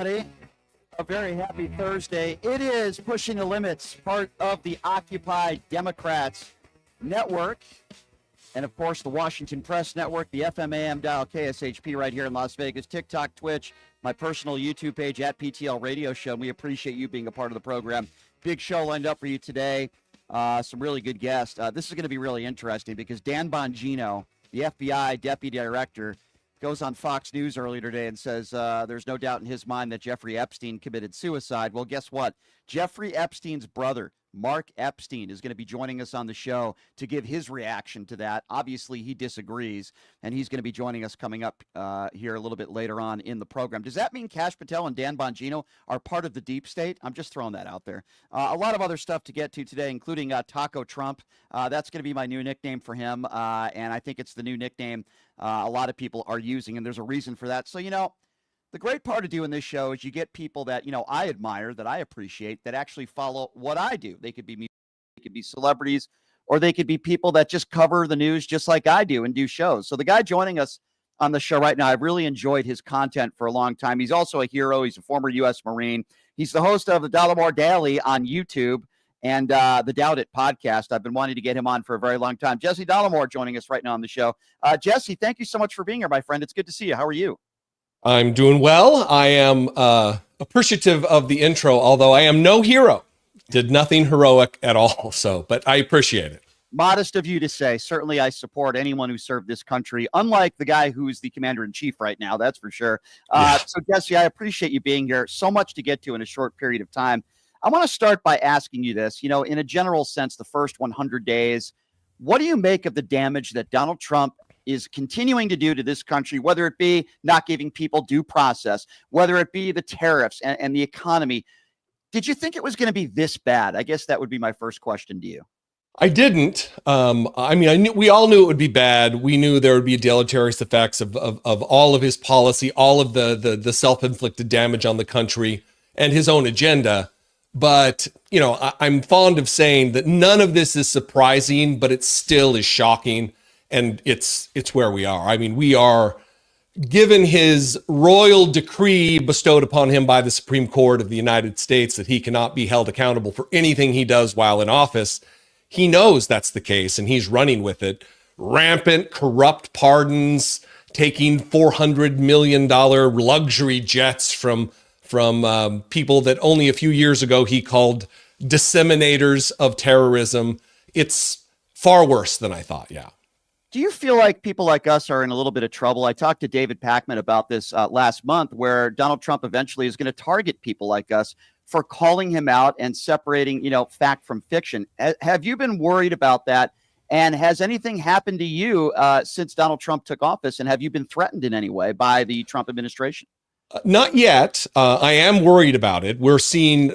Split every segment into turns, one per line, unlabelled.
Everybody. A very happy Thursday. It is Pushing the Limits, part of the Occupy Democrats Network. And, of course, the Washington Press Network, the FM/AM dial KSHP right here in Las Vegas, TikTok, Twitch, my personal YouTube page at PTL Radio Show. And we appreciate you being a part of the program. Big show lined up for you today. Some really good guests. This is going to be really interesting because Dan Bongino, the FBI Deputy Director, goes on Fox News earlier today and says there's no doubt in his mind that Jeffrey Epstein committed suicide. Well, guess what? Jeffrey Epstein's brother, Mark Epstein, is going to be joining us on the show to give his reaction to that. Obviously, he disagrees, and he's going to be joining us coming up here a little bit later on in the program. Does that mean Kash Patel and Dan Bongino are part of the deep state? I'm just throwing that out there. A lot of other stuff to get to today, including Taco Trump. That's going to be my new nickname for him, and I think it's the new nickname a lot of people are using, and there's a reason for that. So, the great part of doing this show is you get people that, I admire, that I appreciate, that actually follow what I do. They could be music, they could be celebrities, or they could be people that just cover the news just like I do and do shows. So the guy joining us on the show right now, I've really enjoyed his content for a long time. He's also a hero. He's a former U.S. Marine. He's the host of the Dollamore Daily on YouTube and the Doubt It podcast. I've been wanting to get him on for a very long time. Jesse Dollamore joining us right now on the show. Jesse, thank you so much for being here, my friend. It's good to see you. How are you?
I'm doing well. I am appreciative of the intro, although I am no hero. Did nothing heroic at all. But I appreciate it.
Modest of you to say. Certainly, I support anyone who served this country, unlike the guy who's the commander-in-chief right now. That's for sure. So, Jesse, I appreciate you being here. So much to get to in a short period of time. I want to start by asking you this. In a general sense, the first 100 days, what do you make of the damage that Donald Trump is continuing to do to this country, whether it be not giving people due process, whether it be the tariffs and the economy? Did you think it was going to be this bad? I guess that would be my first question to you.
I didn't. We all knew it would be bad. We knew there would be deleterious effects of all of his policy, all of the self-inflicted damage on the country and his own agenda. But, I'm fond of saying that none of this is surprising, but it still is shocking. And it's where we are. We are, given his royal decree bestowed upon him by the Supreme Court of the United States that he cannot be held accountable for anything he does while in office. He knows that's the case, and he's running with it. Rampant, corrupt pardons, taking $400 million luxury jets from people that only a few years ago he called disseminators of terrorism. It's far worse than I thought, yeah.
Do you feel like people like us are in a little bit of trouble? I talked to David Pakman about this last month, where Donald Trump eventually is going to target people like us for calling him out and separating, fact from fiction. Have you been worried about that? And has anything happened to you since Donald Trump took office? And have you been threatened in any way by the Trump administration?
Not yet. I am worried about it. We're seeing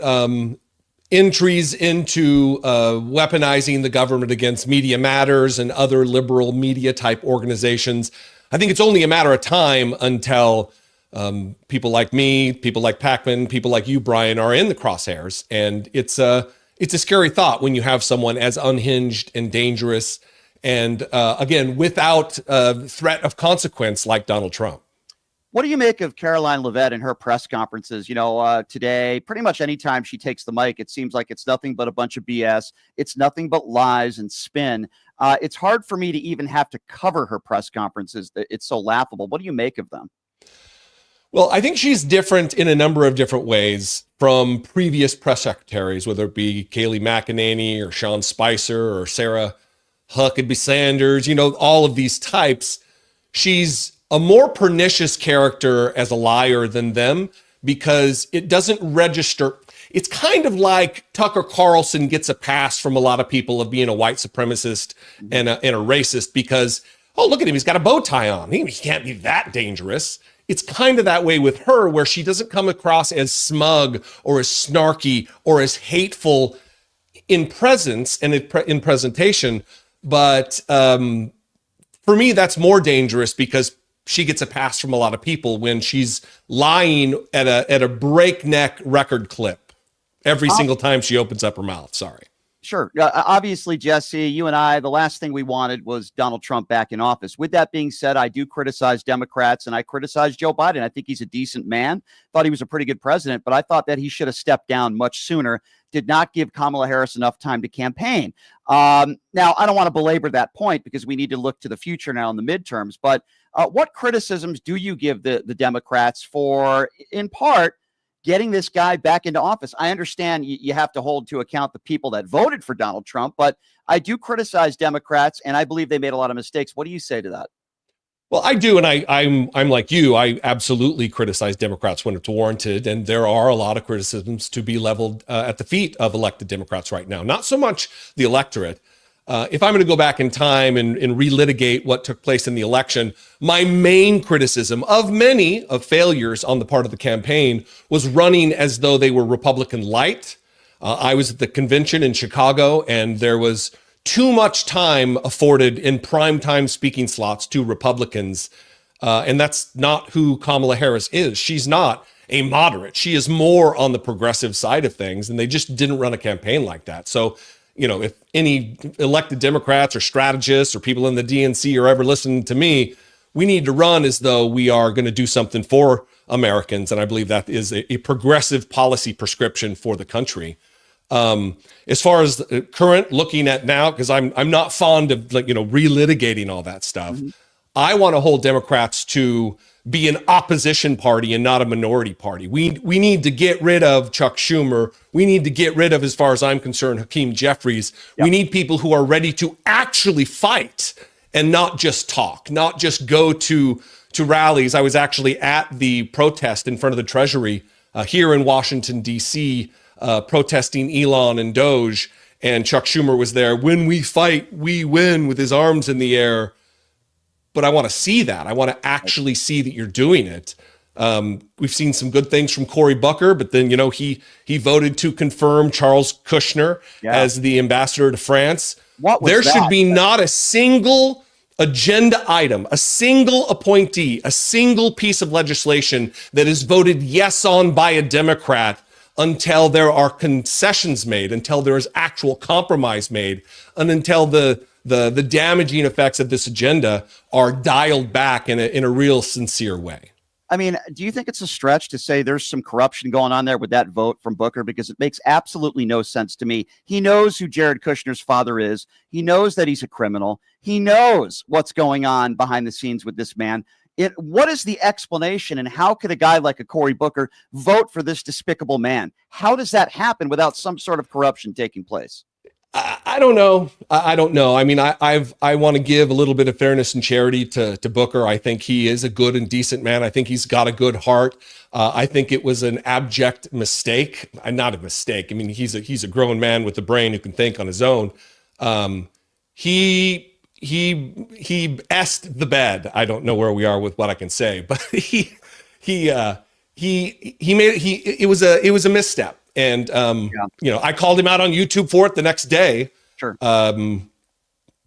entries into weaponizing the government against Media Matters and other liberal media type organizations. I think it's only a matter of time until people like me, people like Pakman, people like you, Brian, are in the crosshairs. And it's a scary thought when you have someone as unhinged and dangerous and, again, without threat of consequence like Donald Trump.
What do you make of Caroline Leavitt and her press conferences? Today, pretty much anytime she takes the mic, it seems like it's nothing but a bunch of BS. It's nothing but lies and spin. It's hard for me to even have to cover her press conferences. It's so laughable. What do you make of them?
Well, I think she's different in a number of different ways from previous press secretaries, whether it be Kayleigh McEnany or Sean Spicer or Sarah Huckabee Sanders, all of these types. She's a more pernicious character as a liar than them because it doesn't register. It's kind of like Tucker Carlson gets a pass from a lot of people of being a white supremacist and a racist because, oh, look at him, he's got a bow tie on. He can't be that dangerous. It's kind of that way with her, where she doesn't come across as smug or as snarky or as hateful in presence and in presentation. But for me, that's more dangerous because she gets a pass from a lot of people when she's lying at a breakneck record clip every single time she opens up her mouth. Sorry.
Sure. Obviously, Jesse, you and I, the last thing we wanted was Donald Trump back in office. With that being said, I do criticize Democrats and I criticize Joe Biden. I think he's a decent man. Thought he was a pretty good president, but I thought that he should have stepped down much sooner. Did not give Kamala Harris enough time to campaign. Now, I don't want to belabor that point because we need to look to the future now in the midterms. But what criticisms do you give the Democrats for, in part, getting this guy back into office? I understand you have to hold to account the people that voted for Donald Trump, but I do criticize Democrats, and I believe they made a lot of mistakes. What do you say to that?
Well, I do, and I'm like you. I absolutely criticize Democrats when it's warranted, and there are a lot of criticisms to be leveled at the feet of elected Democrats right now. Not so much the electorate. If I'm going to go back in time and relitigate what took place in the election, my main criticism of many of failures on the part of the campaign was running as though they were Republican light. I was at the convention in Chicago, and there was too much time afforded in primetime speaking slots to Republicans. And that's not who Kamala Harris is. She's not a moderate. She is more on the progressive side of things, and they just didn't run a campaign like that. So, if any elected Democrats or strategists or people in the DNC are ever listening to me, we need to run as though we are going to do something for Americans. And I believe that is a progressive policy prescription for the country. As far as the current looking at now, because I'm not fond of relitigating all that stuff. Mm-hmm. I want to hold Democrats to be an opposition party and not a minority party. We need to get rid of Chuck Schumer. We need to get rid of, as far as I'm concerned, Hakeem Jeffries. Yep. We need people who are ready to actually fight and not just talk, not just go to rallies. I was actually at the protest in front of the Treasury here in Washington, D.C., protesting Elon and Doge, and Chuck Schumer was there. When we fight, we win, with his arms in the air. But I want to see that. I want to actually see that you're doing it. We've seen some good things from Cory Booker, but then, he voted to confirm Charles Kushner as the ambassador to France. There should be not a single agenda item, a single appointee, a single piece of legislation that is voted yes on by a Democrat until there are concessions made, until there is actual compromise made, and until the damaging effects of this agenda are dialed back in a real sincere way.
I mean, do you think it's a stretch to say there's some corruption going on there with that vote from Booker? Because it makes absolutely no sense to me. He knows who Jared Kushner's father is. He knows that he's a criminal. He knows what's going on behind the scenes with this man. What is the explanation, and how could a guy like a Cory Booker vote for this despicable man? How does that happen without some sort of corruption taking place?
I don't know. I don't know. I mean, I want to give a little bit of fairness and charity to Booker. I think he is a good and decent man. I think he's got a good heart. I think it was an abject mistake. Not a mistake. I mean, he's a grown man with a brain who can think on his own. He essed the bed. I don't know where we are with what I can say, but it was a misstep. And, I called him out on YouTube for it the next day.
Sure.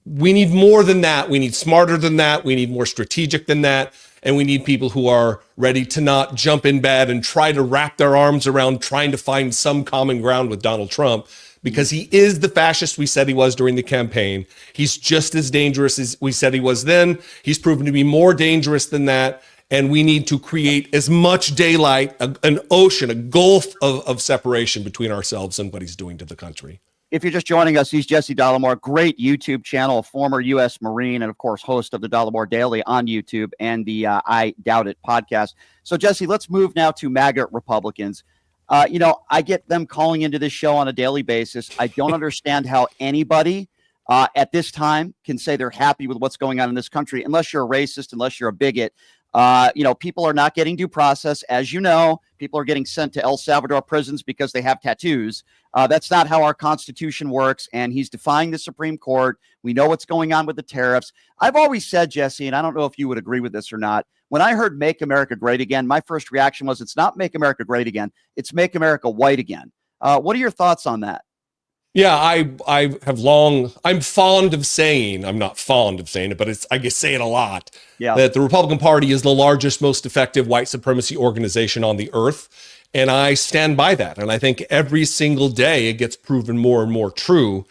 We need more than that. We need smarter than that. We need more strategic than that. And we need people who are ready to not jump in bed and try to wrap their arms around trying to find some common ground with Donald Trump, because he is the fascist we said he was during the campaign. He's just as dangerous as we said he was then. He's proven to be more dangerous than that. And we need to create as much daylight, an ocean, a gulf of separation between ourselves and what he's doing to the country.
If you're just joining us, he's Jesse Dollemore, great YouTube channel, a former U.S. Marine, and of course, host of the Dollemore Daily on YouTube and the I Doubt It podcast. So, Jesse, let's move now to MAGA Republicans. I get them calling into this show on a daily basis. I don't understand how anybody at this time can say they're happy with what's going on in this country, unless you're a racist, unless you're a bigot. People are not getting due process. As you know, people are getting sent to El Salvador prisons because they have tattoos. That's not how our Constitution works. And he's defying the Supreme Court. We know what's going on with the tariffs. I've always said, Jesse, and I don't know if you would agree with this or not, when I heard Make America Great Again, my first reaction was, it's not Make America Great Again. It's Make America White Again. What are your thoughts on that?
Yeah, I have long. I'm fond of saying. I'm not fond of saying it, but I guess say it a lot.
Yeah.
That the Republican Party is the largest, most effective white supremacy organization on the earth, and I stand by that. And I think every single day it gets proven more and more true.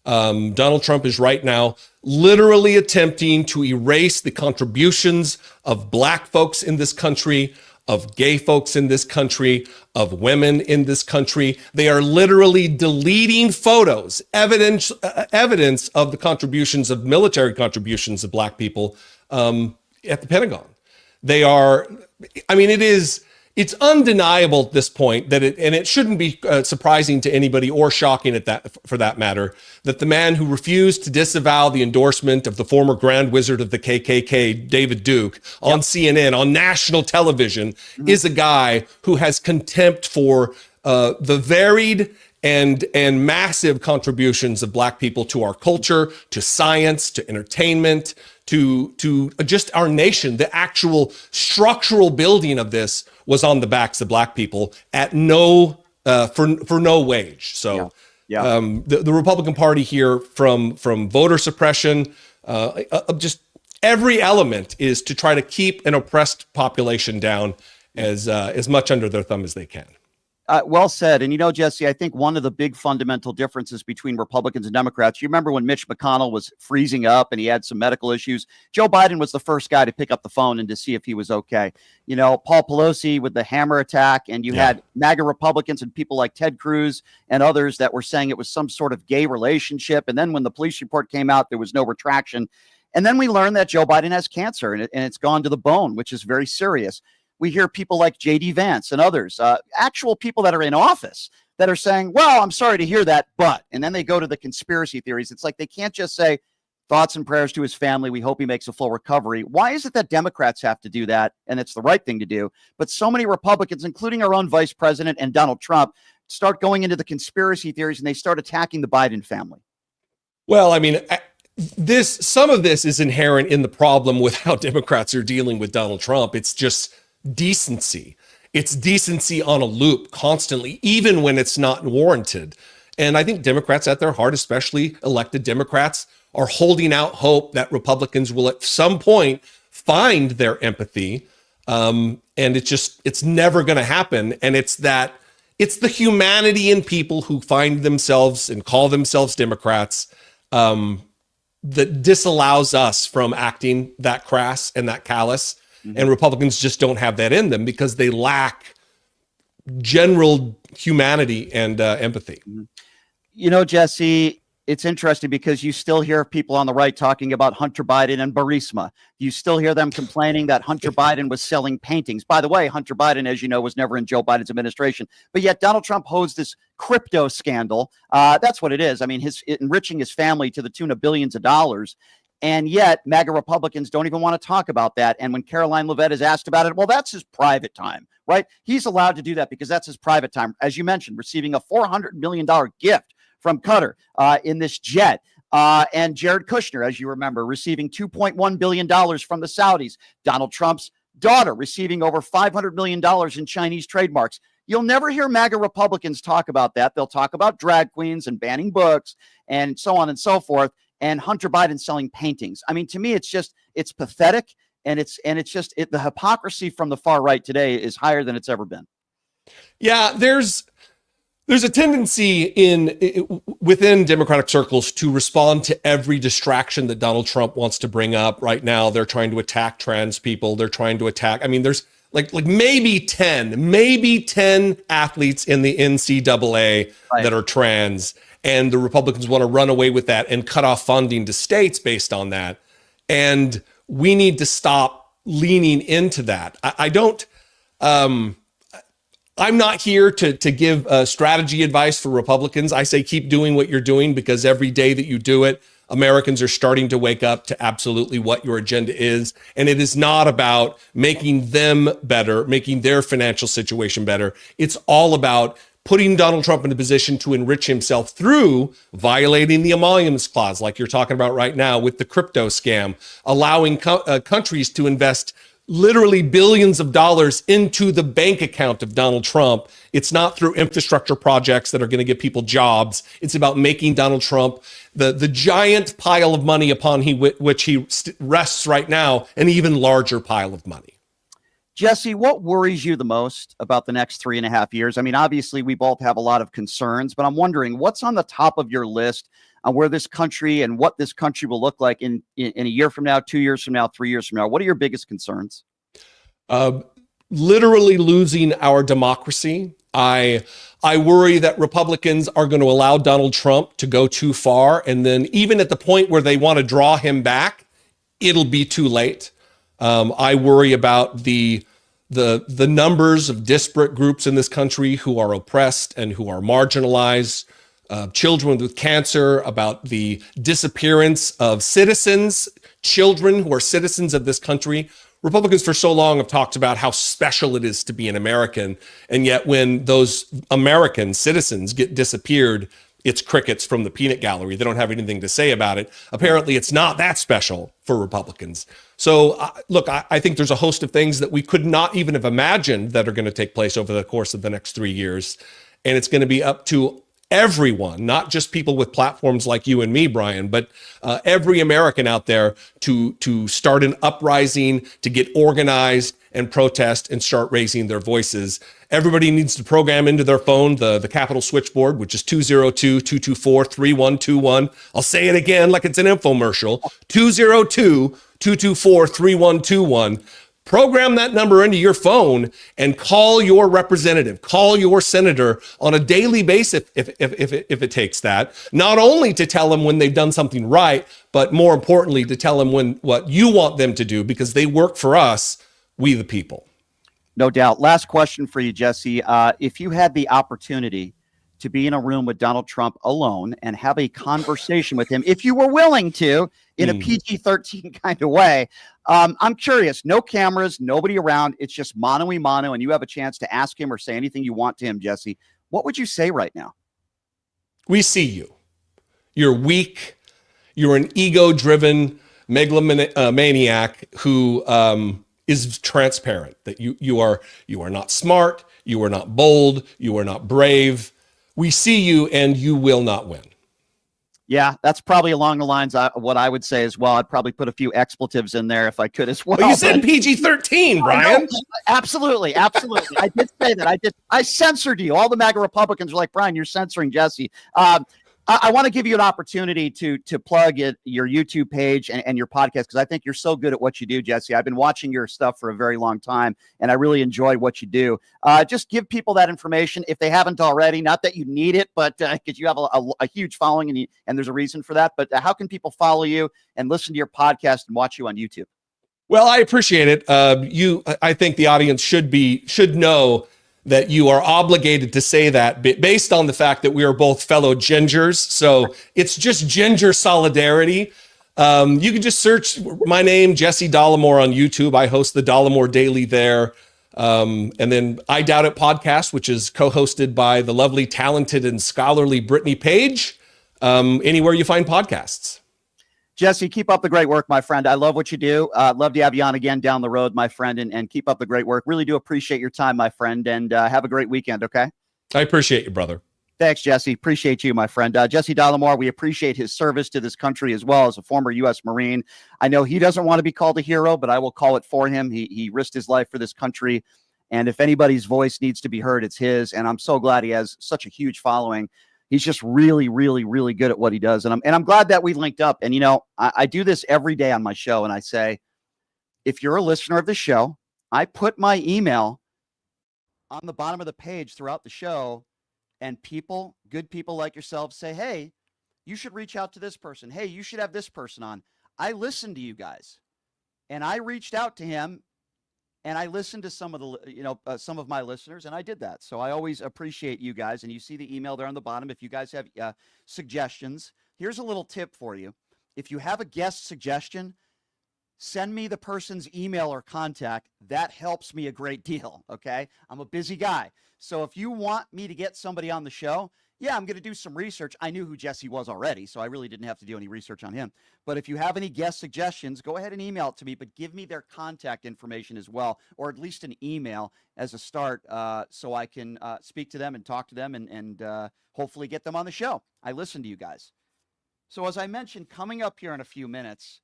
Donald Trump is right now literally attempting to erase the contributions of Black folks in this country, of gay folks in this country, of women in this country. They are literally deleting photos, evidence of the contributions of military contributions of Black people at the Pentagon. They are, I mean, it's undeniable at this point that it shouldn't be surprising to anybody or shocking at that, for that matter, that the man who refused to disavow the endorsement of the former Grand Wizard of the KKK, David Duke, on CNN, on national television, is a guy who has contempt for the varied and massive contributions of Black people to our culture, to science, to entertainment, to just our nation. The actual structural building of this was on the backs of Black people at for no wage. So the Republican Party here, from voter suppression, just every element is to try to keep an oppressed population down as much under their thumb as they can.
Well said. And, Jesse, I think one of the big fundamental differences between Republicans and Democrats, you remember when Mitch McConnell was freezing up and he had some medical issues? Joe Biden was the first guy to pick up the phone and to see if he was okay. Paul Pelosi with the hammer attack, and you had MAGA Republicans and people like Ted Cruz and others that were saying it was some sort of gay relationship. And then when the police report came out, there was no retraction. And then we learned that Joe Biden has cancer and it's gone to the bone, which is very serious. We hear people like J.D. Vance and others, actual people that are in office that are saying, well, I'm sorry to hear that, but, and then they go to the conspiracy theories. It's like they can't just say thoughts and prayers to his family. We hope he makes a full recovery. Why is it that Democrats have to do that? And it's the right thing to do. But so many Republicans, including our own vice president and Donald Trump, start going into the conspiracy theories and they start attacking the Biden family.
Well, I mean, some of this is inherent in the problem with how Democrats are dealing with Donald Trump. It's just decency. It's decency on a loop constantly, even when it's not warranted. And I think Democrats at their heart, especially elected Democrats, are holding out hope that Republicans will at some point find their empathy. And it's never going to happen. And it's the humanity in people who find themselves and call themselves Democrats that disallows us from acting that crass and that callous. And Republicans just don't have that in them because they lack general humanity and empathy.
Jesse, it's interesting because you still hear people on the right talking about Hunter Biden and Burisma. You still hear them complaining that Hunter Biden was selling paintings. By the way, Hunter Biden, as you know, was never in Joe Biden's administration. But yet Donald Trump holds this crypto scandal. That's what it is. I mean, enriching his family to the tune of billions of dollars. And yet MAGA Republicans don't even want to talk about that. And when Caroline Leavitt is asked about it, well, that's his private time, right? He's allowed to do that because that's his private time. As you mentioned, receiving a $400 million gift from Qatar in this jet. And Jared Kushner, as you remember, receiving $2.1 billion from the Saudis. Donald Trump's daughter receiving over $500 million in Chinese trademarks. You'll never hear MAGA Republicans talk about that. They'll talk about drag queens and banning books and so on and so forth. And Hunter Biden selling paintings. I mean, to me, it's pathetic. And the hypocrisy from the far right today is higher than it's ever been.
Yeah, there's a tendency within Democratic circles to respond to every distraction that Donald Trump wants to bring up. Right now, they're trying to attack trans people. They're trying to attack. I mean, there's like maybe 10 athletes in the NCAA that are trans. And the Republicans want to run away with that and cut off funding to states based on that. And we need to stop leaning into that. I'm not here to give strategy advice for Republicans. I say keep doing what you're doing because every day that you do it, Americans are starting to wake up to absolutely what your agenda is. And it is not about making them better, making their financial situation better. It's all about putting Donald Trump in a position to enrich himself through violating the emoluments clause, like you're talking about right now with the crypto scam, allowing countries to invest literally billions of dollars into the bank account of Donald Trump. It's not through infrastructure projects that are going to give people jobs. It's about making Donald Trump the giant pile of money upon which he rests right now, an even larger pile of money.
Jesse, what worries you the most about the next 3.5 years? I mean, obviously, we both have a lot of concerns, but I'm wondering what's on the top of your list on where this country and what this country will look like in a year from now, 2 years from now, 3 years from now. What are your biggest concerns?
Literally losing our democracy. I worry that Republicans are going to allow Donald Trump to go too far. And then even at the point where they want to draw him back, it'll be too late. I worry about the numbers of disparate groups in this country who are oppressed and who are marginalized, children with cancer, about the disappearance of citizens, children who are citizens of this country. Republicans for so long have talked about how special it is to be an American. And yet when those American citizens get disappeared, it's crickets from the peanut gallery. They don't have anything to say about it. Apparently, it's not that special for Republicans. So, look, I think there's a host of things that we could not even have imagined that are going to take place over the course of the next 3 years. And it's going to be up to everyone, not just people with platforms like you and me, Brian, but every American out there to start an uprising, to get organized and protest and start raising their voices. Everybody needs to program into their phone the Capitol switchboard, which is 202-224-3121. I'll say it again like it's an infomercial, 202-224-3121. Program that number into your phone and call your representative, call your senator on a daily basis if it takes that. Not only to tell them when they've done something right, but more importantly, to tell them what you want them to do, because they work for us, we the people.
No doubt. Last question for you, Jesse. If you had the opportunity to be in a room with Donald Trump alone and have a conversation with him, if you were willing to, in a PG-13 kind of way, I'm curious, no cameras, nobody around. It's just mano-a-mano, and you have a chance to ask him or say anything you want to him, Jesse. What would you say right now? We
see you. You're weak. You're an ego-driven megalomaniac who is transparent, that you are not smart, you are not bold, you are not brave. We see you, and you will not win.
Yeah, that's probably along the lines of what I would say as well. I'd probably put a few expletives in there if I could as well.
Well, you said PG-13, Brian.
Absolutely. I did say that. I censored you. All the MAGA Republicans are like, Brian, you're censoring Jesse. I want to give you an opportunity to plug your YouTube page and your podcast, because I think you're so good at what you do, Jesse. I've been watching your stuff for a very long time, and I really enjoy what you do. Just give people that information if they haven't already. Not that you need it, but because you have a huge following and there's a reason for that. But how can people follow you and listen to your podcast and watch you on YouTube?
Well, I appreciate it. I think the audience should know that you are obligated to say that based on the fact that we are both fellow gingers. So it's just ginger solidarity. You can just search my name, Jesse Dollemore, on YouTube. I host the Dollemore Daily there. And then I Doubt It podcast, which is co-hosted by the lovely, talented, and scholarly Brittany Page, anywhere you find podcasts.
Jesse, keep up the great work, my friend. I love what you do. Love to have you on again down the road, my friend, and keep up the great work. Really do appreciate your time, my friend, and have a great weekend, okay?
I appreciate you, brother.
Thanks, Jesse. Appreciate you, my friend. Jesse Dollemore, we appreciate his service to this country as well as a former U.S. Marine. I know he doesn't want to be called a hero, but I will call it for him. He risked his life for this country, and if anybody's voice needs to be heard, it's his, and I'm so glad he has such a huge following. He's just really, really, really good at what he does. And I'm glad that we linked up. And, I do this every day on my show. And I say, if you're a listener of the show, I put my email on the bottom of the page throughout the show. And good people like yourselves say, hey, you should reach out to this person. Hey, you should have this person on. I listen to you guys. And I reached out to him. And I listened to some of some of my listeners, and I did that. So I always appreciate you guys. And you see the email there on the bottom. If you guys have suggestions, here's a little tip for you. If you have a guest suggestion, send me the person's email or contact. That helps me a great deal. Okay, I'm a busy guy. So if you want me to get somebody on the show, yeah, I'm going to do some research. I knew who Jesse was already, so I really didn't have to do any research on him. But if you have any guest suggestions, go ahead and email it to me, but give me their contact information as well, or at least an email as a start, so I can speak to them and talk to them and hopefully get them on the show. I listen to you guys. So as I mentioned, coming up here in a few minutes,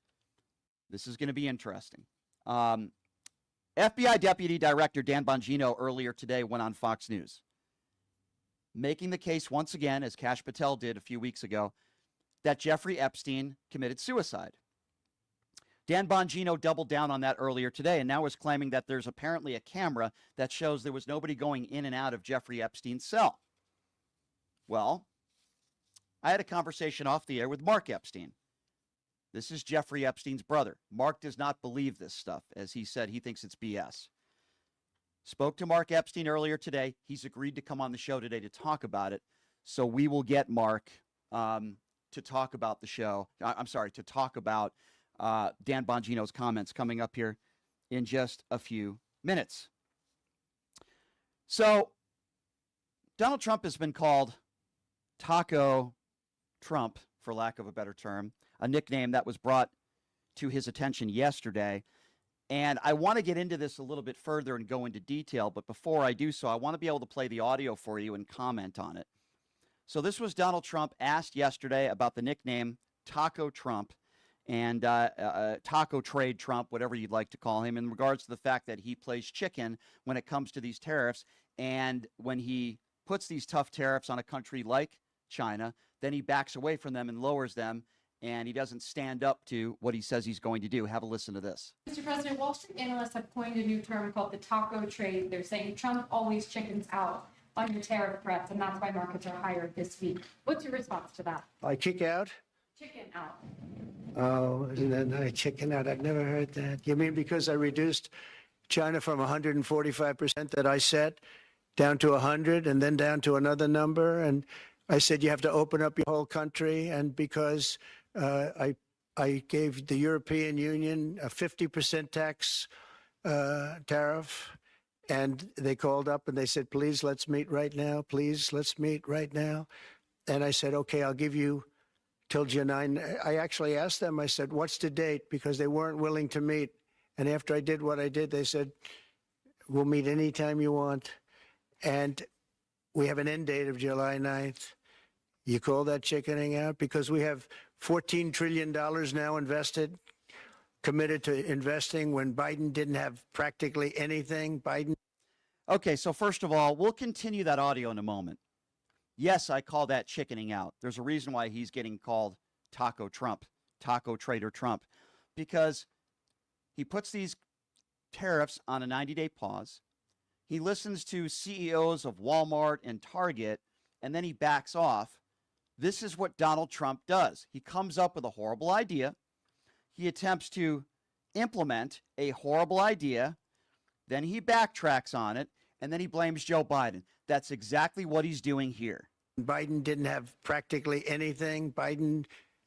this is going to be interesting. FBI Deputy Director Dan Bongino earlier today went on Fox News, making the case once again, as Kash Patel did a few weeks ago, that Jeffrey Epstein committed suicide. Dan Bongino doubled down on that earlier today and now is claiming that there's apparently a camera that shows there was nobody going in and out of Jeffrey Epstein's cell. Well, I had a conversation off the air with Mark Epstein. This is Jeffrey Epstein's brother. Mark does not believe this stuff. As he said, he thinks it's BS. Spoke to Mark Epstein earlier today. He's agreed to come on the show today to talk about it. So we will get Mark to talk about the show. To talk about Dan Bongino's comments coming up here in just a few minutes. So Donald Trump has been called Taco Trump, for lack of a better term, a nickname that was brought to his attention yesterday. And I want to get into this a little bit further and go into detail. But before I do so, I want to be able to play the audio for you and comment on it. So this was Donald Trump asked yesterday about the nickname Taco Trump and Taco Trade Trump, whatever you'd like to call him, in regards to the fact that he plays chicken when it comes to these tariffs. And when he puts these tough tariffs on a country like China, then he backs away from them and lowers them, and he doesn't stand up to what he says he's going to do. Have a listen to this.
Mr. President, Wall Street analysts have coined a new term called the taco trade. They're saying Trump always chickens out on your tariff threats, and that's why markets are higher this week. What's your response to that?
I kick out?
Chicken out.
Oh, and then I chicken out. I've never heard that. You mean because I reduced China from 145% that I set down to 100 and then down to another number? And I said you have to open up your whole country, and because I gave the European Union a 50% tax tariff, and they called up and they said, please, let's meet right now. Please, let's meet right now. And I said, okay, I'll give you till July 9. I actually asked them, I said, what's the date? Because they weren't willing to meet. And after I did what I did, they said, we'll meet anytime you want. And we have an end date of July 9th. You call that chickening out? Because we have $14 trillion now invested, committed to investing when Biden didn't have practically anything.
Okay, so first of all, we'll continue that audio in a moment. Yes, I call that chickening out. There's a reason why he's getting called Taco Trump, Taco Trader Trump, because he puts these tariffs on a 90-day pause. He listens to CEOs of Walmart and Target, and then he backs off. This is what Donald Trump does. He comes up with a horrible idea. He attempts to implement a horrible idea. Then he backtracks on it, and then he blames Joe Biden. That's exactly what he's doing here.
Biden didn't have practically anything.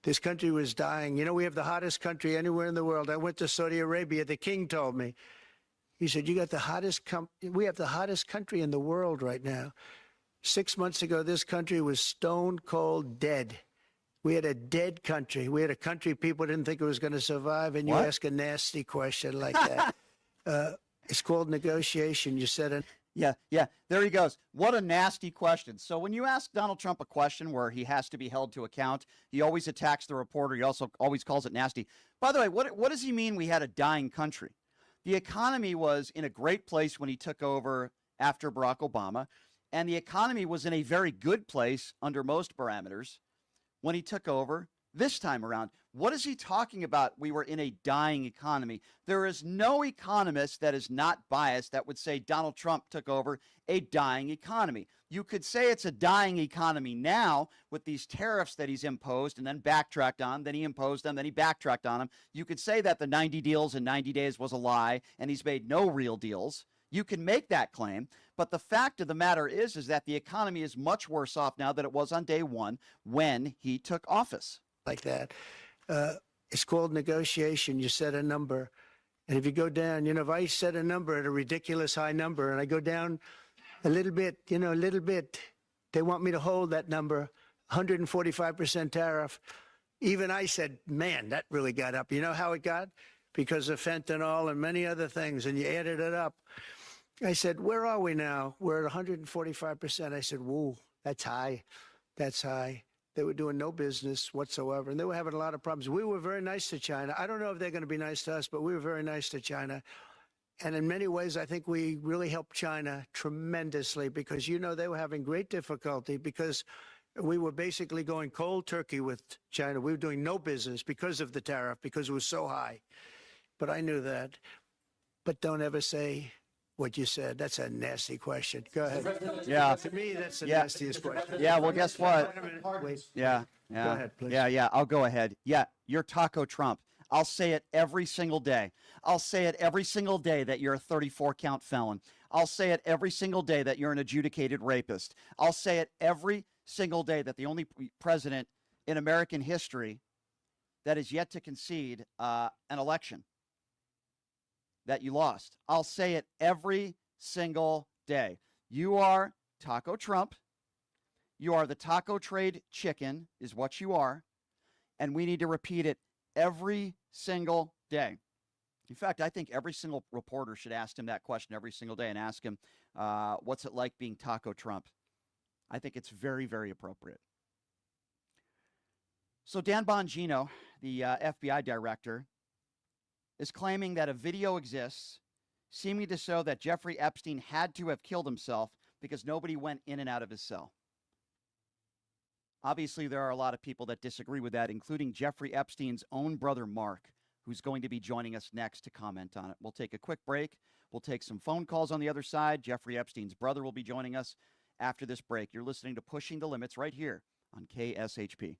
This country was dying. You know, we have the hottest country anywhere in the world. I went to Saudi Arabia. The king told me. He said, you got the hottest we have the hottest country in the world right now. 6 months ago, this country was stone cold dead. We had a dead country. We had a country people didn't think it was going to survive, and you ask a nasty question like that. It's called negotiation. You said it.
Yeah, there he goes. What a nasty question. So when you ask Donald Trump a question where he has to be held to account, he always attacks the reporter. He also always calls it nasty. By the way, what does he mean we had a dying country? The economy was in a great place when he took over after Barack Obama, and the economy was in a very good place under most parameters when he took over this time around. What is he talking about? We were in a dying economy. There is no economist that is not biased that would say Donald Trump took over a dying economy. You could say it's a dying economy now with these tariffs that he's imposed and then backtracked on, then he imposed them, then he backtracked on them. You could say that the 90 deals in 90 days was a lie and he's made no real deals. You can make that claim, but the fact of the matter is that the economy is much worse off now than it was on day one when he took office.
Like that. It's called negotiation. You set a number. And if you go down, if I set a number at a ridiculous high number and I go down a little bit, They want me to hold that number, 145% tariff. Even I said, man, that really got up. You know how it got? Because of fentanyl and many other things, and you added it up. I said, where are we now? We're at 145%. I said, whoa, that's high. That's high. They were doing no business whatsoever, and they were having a lot of problems. We were very nice to China. I don't know if they're going to be nice to us, but we were very nice to China. And in many ways, I think we really helped China tremendously because, you know, they were having great difficulty because we were basically going cold turkey with China. We were doing no business because of the tariff, because it was so high. But I knew that. But don't ever say what you said. That's a nasty question. Go ahead.
Yeah.
To me, that's the
Yeah.
nastiest question.
Yeah, well, guess what?
Wait a minute. Wait.
Yeah.
Go ahead, please.
Yeah, I'll go ahead. Yeah, you're Taco Trump. I'll say it every single day. I'll say it every single day that you're a 34-count felon. I'll say it every single day that you're an adjudicated rapist. I'll say it every single day that the only president in American history that is yet to concede an election that you lost. I'll say it every single day. You are Taco Trump. You are the taco trade chicken is what you are. And we need to repeat it every single day. In fact, I think every single reporter should ask him that question every single day and ask him, what's it like being Taco Trump? I think it's very, very appropriate. So Dan Bongino, the FBI director, is claiming that a video exists seeming to show that Jeffrey Epstein had to have killed himself because nobody went in and out of his cell. Obviously, there are a lot of people that disagree with that, including Jeffrey Epstein's own brother, Mark, who's going to be joining us next to comment on it. We'll take a quick break. We'll take some phone calls on the other side. Jeffrey Epstein's brother will be joining us after this break. You're listening to Pushing the Limits right here on KSHP.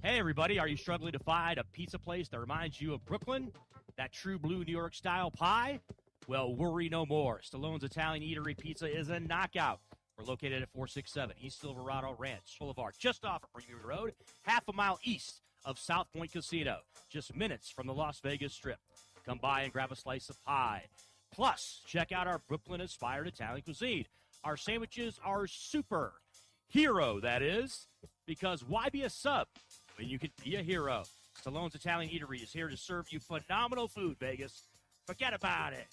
Hey, everybody, are you struggling to find a pizza place that reminds you of Brooklyn? That true blue New York style pie? Well, worry no more. Stallone's Italian Eatery Pizza is a knockout. We're located at 467 East Silverado Ranch Boulevard, just off of Premier Road, half a mile east of South Point Casino, just minutes from the Las Vegas Strip. Come by and grab a slice of pie. Plus, check out our Brooklyn-inspired Italian cuisine. Our sandwiches are super. Hero, that is. Because why be a sub when you can be a hero? Stallone's Italian Eatery is here to serve you phenomenal food, Vegas. Forget about it.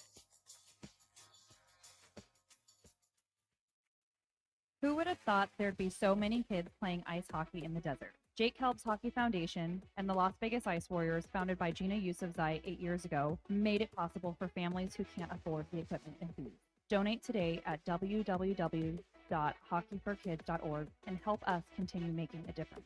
Who would have thought there'd be so many kids playing ice hockey in the desert? Jake Helps Hockey Foundation and the Las Vegas Ice Warriors, founded by Gina Yusufzai 8 years ago, made it possible for families who can't afford the equipment and fees. Donate today at www.hockeyforkids.org and help us continue making a difference.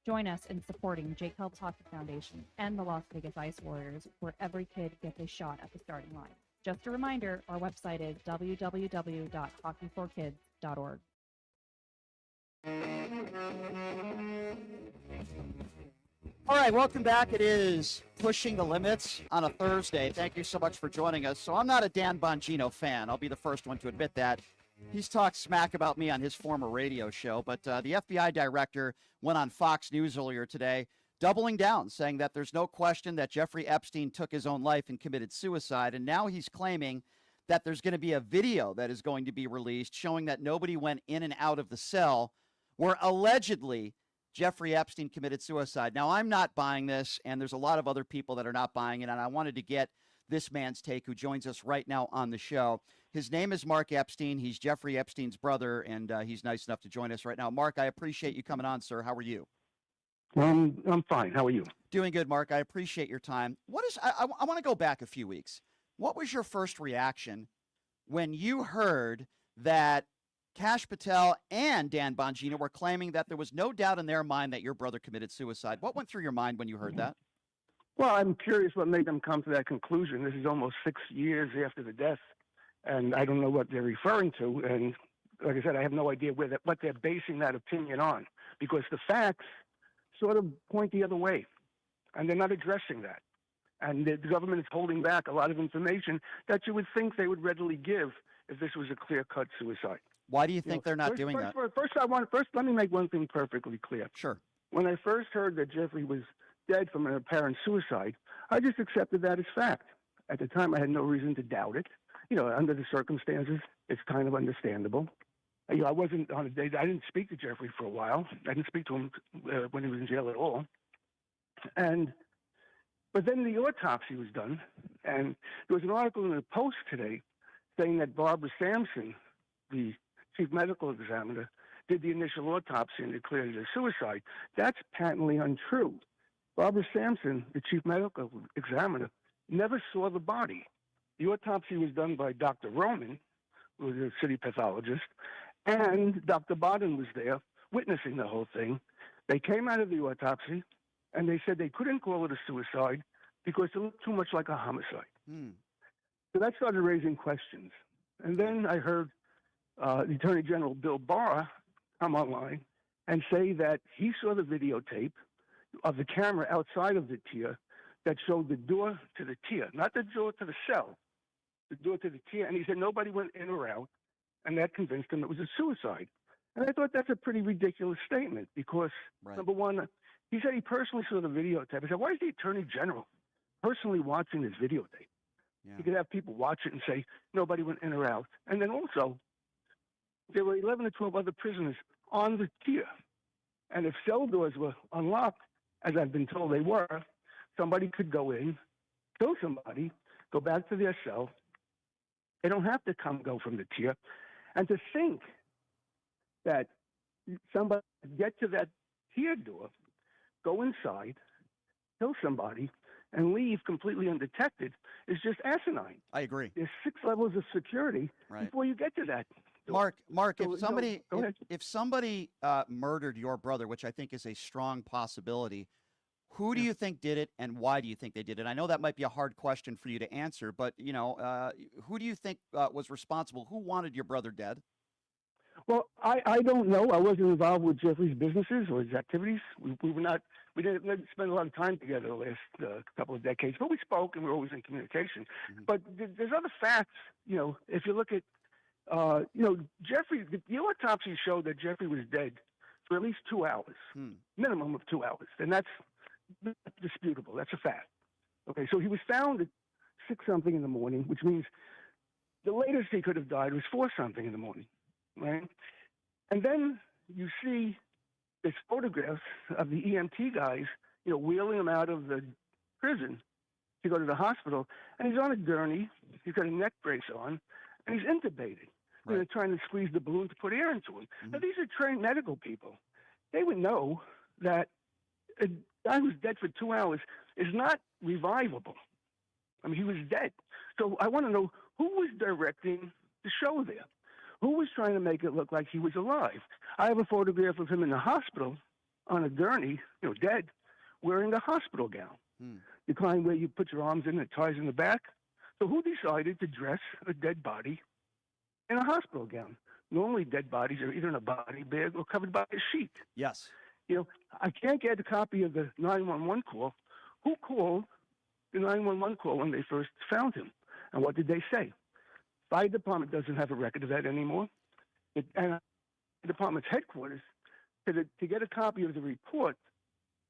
Join us in supporting Jake Helps Hockey Foundation and the Las Vegas Ice Warriors, where every kid gets a shot at the starting line. Just a reminder, our website is www.hockeyforkids.org.
All right, welcome back. It is Pushing the Limits on a Thursday. Thank you so much for joining us. So I'm not a Dan Bongino fan. I'll be the first one to admit that. He's talked smack about me on his former radio show, but the FBI director went on Fox News earlier today, doubling down, saying that there's no question that Jeffrey Epstein took his own life and committed suicide, and now he's claiming that there's going to be a video that is going to be released showing that nobody went in and out of the cell where allegedly Jeffrey Epstein committed suicide. Now, I'm not buying this, and there's a lot of other people that are not buying it, and I wanted to get this man's take, who joins us right now on the show. His name is Mark Epstein. He's Jeffrey Epstein's brother, and he's nice enough to join us right now. Mark, I appreciate you coming on, sir. How are you?
I'm fine. How are you?
Doing good, Mark. I appreciate your time. I want to go back a few weeks. What was your first reaction when you heard that Kash Patel and Dan Bongino were claiming that there was no doubt in their mind that your brother committed suicide? What went through your mind when you heard that?
Well, I'm curious what made them come to that conclusion. This is almost 6 years after the death, and I don't know what they're referring to. And like I said, I have no idea what they're basing that opinion on, because the facts sort of point the other way, and they're not addressing that. And the government is holding back a lot of information that you would think they would readily give if this was a clear-cut suicide.
Why do you think they're not doing that?
First, let me make one thing perfectly clear.
Sure.
When I first heard that Jeffrey was dead from an apparent suicide, I just accepted that as fact. At the time, I had no reason to doubt it. You know, under the circumstances, it's kind of understandable. I wasn't on a date. I didn't speak to Jeffrey for a while. I didn't speak to him when he was in jail at all. But then the autopsy was done, and there was an article in the Post today saying that Barbara Sampson, the chief medical examiner, did the initial autopsy and declared it a suicide. That's patently untrue. Barbara Sampson, the chief medical examiner, never saw the body. The autopsy was done by Dr. Roman, who was a city pathologist, and Dr. Bodden was there witnessing the whole thing. They came out of the autopsy, and they said they couldn't call it a suicide because it looked too much like a homicide. So that started raising questions. And then I heard the Attorney General, Bill Barr, come online and say that he saw the videotape of the camera outside of the tier that showed the door to the tier, not the door to the cell, the door to the tier. And he said nobody went in or out, and that convinced him it was a suicide. And I thought that's a pretty ridiculous statement because, number one, he said he personally saw the videotape. I said, why is the Attorney General personally watching this videotape? You could have people watch it and say nobody went in or out. And then also, there were 11 or 12 other prisoners on the tier. And if cell doors were unlocked, as I've been told they were, somebody could go in, kill somebody, go back to their cell. They don't have to go from the tier. And to think that somebody could get to that tier door, go inside, kill somebody, and leave completely undetected is just asinine.
I agree.
There's 6 levels of security before you get to that door.
Mark,
So,
if somebody
go ahead.
if somebody murdered your brother, which I think is a strong possibility, who do you think did it, and why do you think they did it? I know that might be a hard question for you to answer, but who do you think was responsible? Who wanted your brother dead?
Well, I don't know. I wasn't involved with Jeffrey's businesses or his activities. We didn't spend a lot of time together the last couple of decades, but we spoke and we were always in communication. But there's other facts. If you look at, Jeffrey, the autopsy showed that Jeffrey was dead for at least 2 hours, minimum of 2 hours, and that's disputable. That's a fact. Okay, so he was found at 6-something in the morning, which means the latest he could have died was 4-something in the morning. Right? And then you see this photograph of the EMT guys, wheeling him out of the prison to go to the hospital, and he's on a gurney, he's got a neck brace on, and he's intubated. They're trying to squeeze the balloon to put air into him. Now, these are trained medical people. They would know that a guy who's dead for 2 hours is not revivable. I mean, he was dead. So I want to know who was directing the show there. Who was trying to make it look like he was alive? I have a photograph of him in the hospital on a gurney, dead, wearing a hospital gown. The kind where you put your arms in and it ties in the back. So who decided to dress a dead body in a hospital gown? Normally dead bodies are either in a body bag or covered by a sheet.
Yes.
I can't get a copy of the 911 call. Who called the 911 call when they first found him? And what did they say? Fire department doesn't have a record of that anymore. And the department's headquarters, to get a copy of the report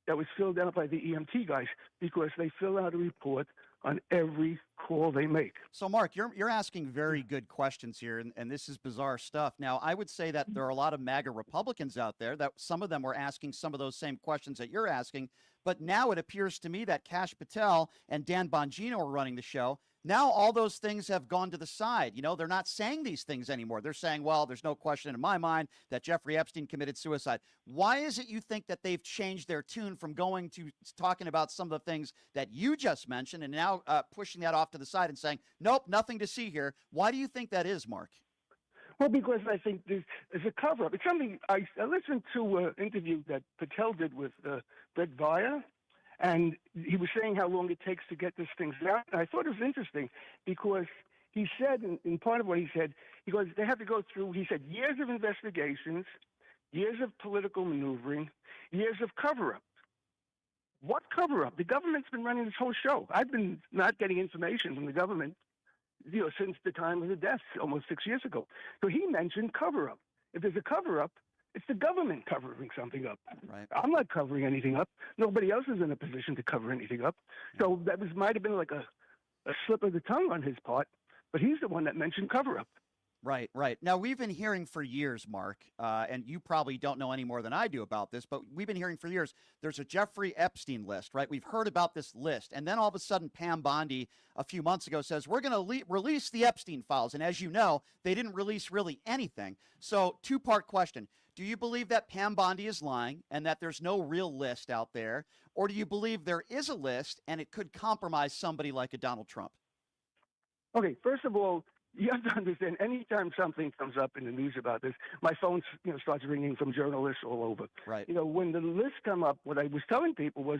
that was filled out by the EMT guys, because they fill out a report on every call they make.
So, Mark, you're asking very good questions here, and this is bizarre stuff. Now, I would say that there are a lot of MAGA Republicans out there that some of them were asking some of those same questions that you're asking, but now it appears to me that Kash Patel and Dan Bongino are running the show. Now all those things have gone to the side. They're not saying these things anymore. They're saying, well, there's no question in my mind that Jeffrey Epstein committed suicide. Why is it you think that they've changed their tune from going to talking about some of the things that you just mentioned and now pushing that off to the side and saying, nope, nothing to see here? Why do you think that is, Mark?
Well, because I think there's a cover-up. It's something I listened to an interview that Patel did with Brett Vire, and he was saying how long it takes to get this thing out. And I thought it was interesting because he said, in part of what he said, he goes, they have to go through, he said, years of investigations, years of political maneuvering, years of cover-up. What cover-up? The government's been running this whole show. I've been not getting information from the government since the time of the deaths, almost 6 years ago. So he mentioned cover-up. If there's a cover-up, it's the government covering something up.
Right.
I'm not covering anything up. Nobody else is in a position to cover anything up. So that might have been like a slip of the tongue on his part, but he's the one that mentioned cover-up.
Right, right. Now, we've been hearing for years, Mark, and you probably don't know any more than I do about this, but we've been hearing for years there's a Jeffrey Epstein list, right? We've heard about this list. And then all of a sudden, Pam Bondi a few months ago says, we're going to release the Epstein files. And as you know, they didn't release really anything. So, two-part question. Do you believe that Pam Bondi is lying and that there's no real list out there? Or do you believe there is a list and it could compromise somebody like a Donald Trump?
Okay, first of all, you have to understand, anytime something comes up in the news about this, my phone, starts ringing from journalists all over.
Right.
When the list come up, what I was telling people was,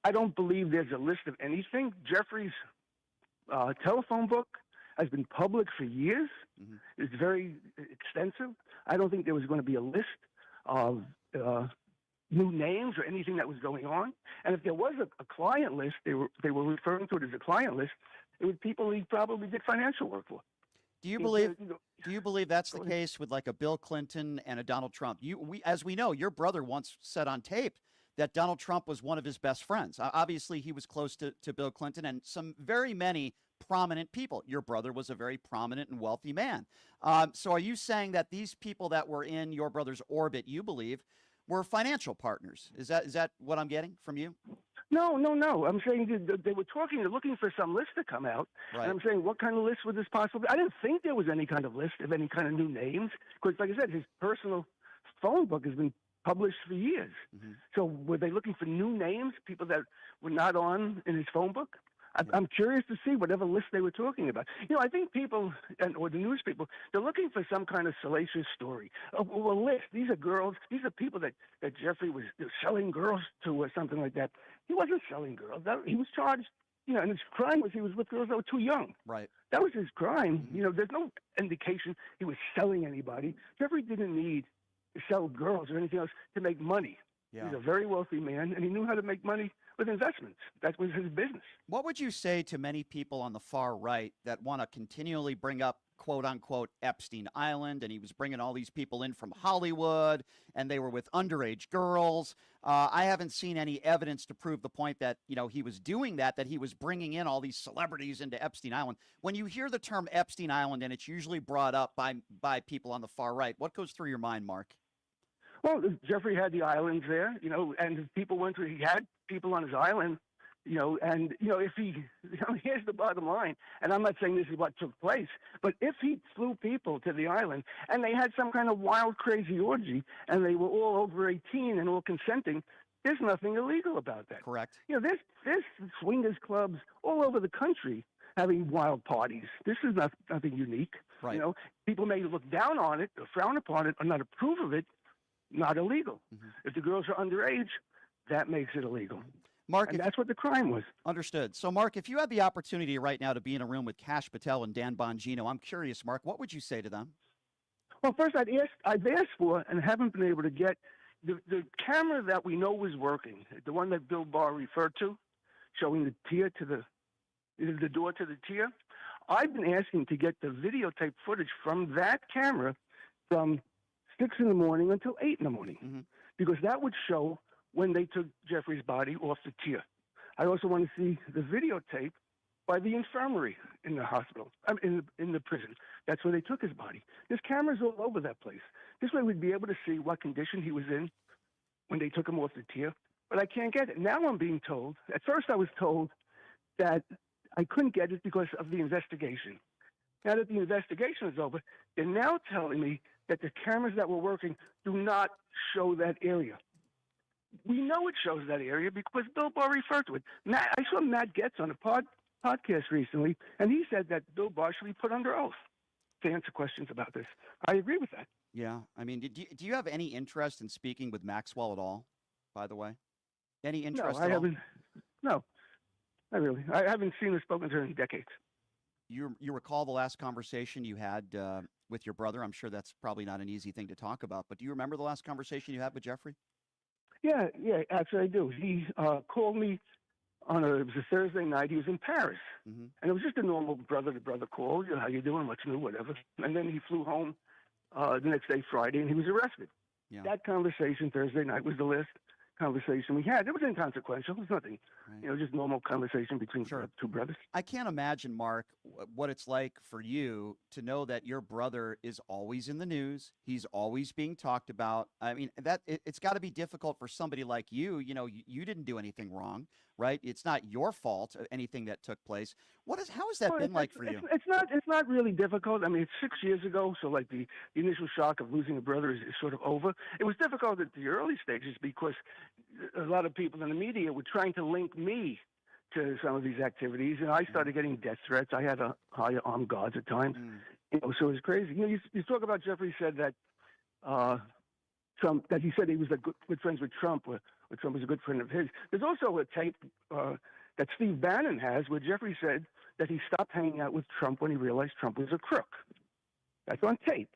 I don't believe there's a list of anything. Jeffrey's telephone book has been public for years.
Mm-hmm.
It's very extensive. I don't think there was going to be a list of new names or anything that was going on. And if there was a client list, they were referring to it as a client list, it was people he probably did financial work for.
Do you believe that's the case with like a Bill Clinton and a Donald Trump? As we know, your brother once said on tape that Donald Trump was one of his best friends. Obviously, he was close to Bill Clinton and very many prominent people. Your brother was a very prominent and wealthy man. So are you saying that these people that were in your brother's orbit, you believe, were financial partners? Is that what I'm getting from you?
No. I'm saying they were they're looking for some list to come out.
Right.
And I'm saying, what kind of list would this possibly be? I didn't think there was any kind of list of any kind of new names. Because, like I said, his personal phone book has been published for years.
Mm-hmm.
So were they looking for new names, people that were not on in his phone book? I'm curious to see whatever list they were talking about. I think people, or the news people, they're looking for some kind of salacious story. A list. These are girls. These are people that Jeffrey was selling girls to or something like that. He wasn't selling girls. He was charged, and his crime was he was with girls that were too young.
Right.
That was his crime.
Mm-hmm.
There's no indication he was selling anybody. Jeffrey didn't need to sell girls or anything else to make money.
Yeah.
He's a very wealthy man, and he knew how to make money with investments. That was his business.
What would you say to many people on the far right that want to continually bring up, quote unquote, Epstein Island, and he was bringing all these people in from Hollywood, and they were with underage girls? I haven't seen any evidence to prove the point that, he was doing that he was bringing in all these celebrities into Epstein Island. When you hear the term Epstein Island, and it's usually brought up by people on the far right, what goes through your mind, Mark?
Well, Jeffrey had the islands there, and people he had people on his island, and, if here's the bottom line, and I'm not saying this is what took place, but if he flew people to the island and they had some kind of wild, crazy orgy and they were all over 18 and all consenting, there's nothing illegal about that.
Correct.
There's swingers clubs all over the country having wild parties. This is nothing unique.
Right.
People may look down on it or frown upon it or not approve of it. Not illegal.
Mm-hmm.
If the girls are underage, that makes it illegal.
Mark,
and that's what the crime was.
Understood. So, Mark, if you had the opportunity right now to be in a room with Kash Patel and Dan Bongino, I'm curious, Mark, what would you say to them?
Well, first, I've asked for and haven't been able to get the camera that we know was working, the one that Bill Barr referred to, showing the tier to the door to the tier. I've been asking to get the videotape footage from that camera from 6 in the morning until 8 in the morning,
mm-hmm.
because that would show when they took Jeffrey's body off the tier. I also want to see the videotape by the infirmary in the hospital, in the prison. That's where they took his body. There's cameras all over that place. This way we'd be able to see what condition he was in when they took him off the tier, but I can't get it. Now I'm being told, at first I was told that I couldn't get it because of the investigation. Now that the investigation is over, they're now telling me that the cameras that were working do not show that area. We know it shows that area because Bill Barr referred to it. I saw Matt Getz on a podcast recently, and he said that Bill Barr should be put under oath to answer questions about this. I agree with that.
Yeah. I mean, do you have any interest in speaking with Maxwell at all, by the way? Any interest
No,
at all?
haven't. No, not really. I haven't seen or spoken to her in decades.
You recall the last conversation you had with your brother? I'm sure that's probably not an easy thing to talk about, but do you remember the last conversation you had with Jeffrey?
Yeah, actually I do. He called me it was a Thursday night. He was in Paris,
mm-hmm.
and it was just a normal brother-to-brother call. How you doing? What's new? Whatever. And then he flew home the next day, Friday, and he was arrested.
Yeah.
That conversation Thursday night was the last conversation we had. It was inconsequential. It was nothing,
Right.
just normal conversation between
Sure.
two brothers.
I can't imagine, Mark, what it's like for you to know that your brother is always in the news. He's always being talked about. I mean, it's got to be difficult for somebody like you. You didn't do anything wrong, right? It's not your fault, anything that took place. How has that
Well,
been like for you?
It's not really difficult. I mean, it's 6 years ago, so like the initial shock of losing a brother is sort of over. It was difficult at the early stages because a lot of people in the media were trying to link me to some of these activities, and I started getting death threats. I had to hire armed guards at times, so it was crazy. You talk about Jeffrey said that Trump, that he said he was good friends with Trump, or Trump was a good friend of his. There's also a tape that Steve Bannon has where Jeffrey said that he stopped hanging out with Trump when he realized Trump was a crook. That's on tape.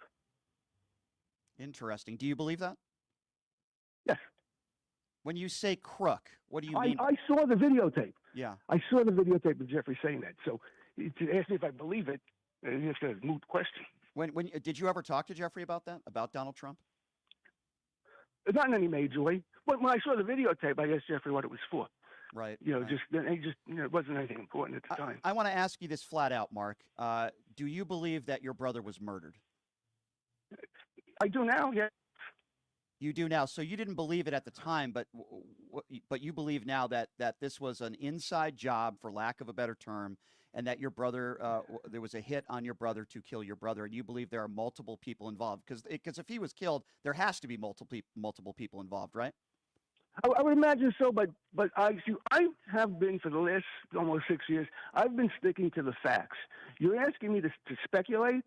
Interesting. Do you believe that?
Yes.
When you say crook, what do you mean?
I saw the videotape.
Yeah.
I saw the videotape of Jeffrey saying that. So to ask me if I believe it, it's a moot question.
When did you ever talk to Jeffrey about that? About Donald Trump?
Not in any major way. But when I saw the videotape, I asked Jeffrey what it was for.
Right.
Right. It wasn't anything important at the time.
I want to ask you this flat out, Mark. Do you believe that your brother was murdered?
I do now, yeah.
You do now. So you didn't believe it at the time, but you believe now that this was an inside job, for lack of a better term, and that your brother, there was a hit on your brother to kill your brother, and you believe there are multiple people involved. Because if he was killed, there has to be multiple people involved, right?
I would imagine so, but I have been for the last almost 6 years. I've been sticking to the facts. You're asking me to speculate,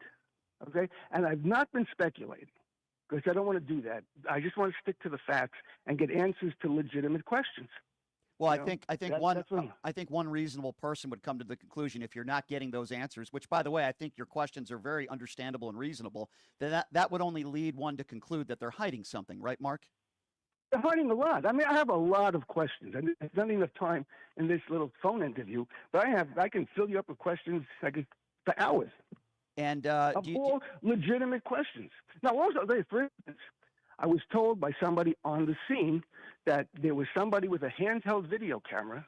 okay? And I've not been speculating because I don't want to do that. I just want to stick to the facts and get answers to legitimate questions.
Well, I think one reasonable person would come to the conclusion, if you're not getting those answers, which, by the way, I think your questions are very understandable and reasonable, that would only lead one to conclude that they're hiding something, right, Mark?
They're hiding a lot. I mean, I have a lot of questions. I mean, there's not enough time in this little phone interview, but I can fill you up with questions for hours.
And
all legitimate questions. Now, also, for instance, I was told by somebody on the scene that there was somebody with a handheld video camera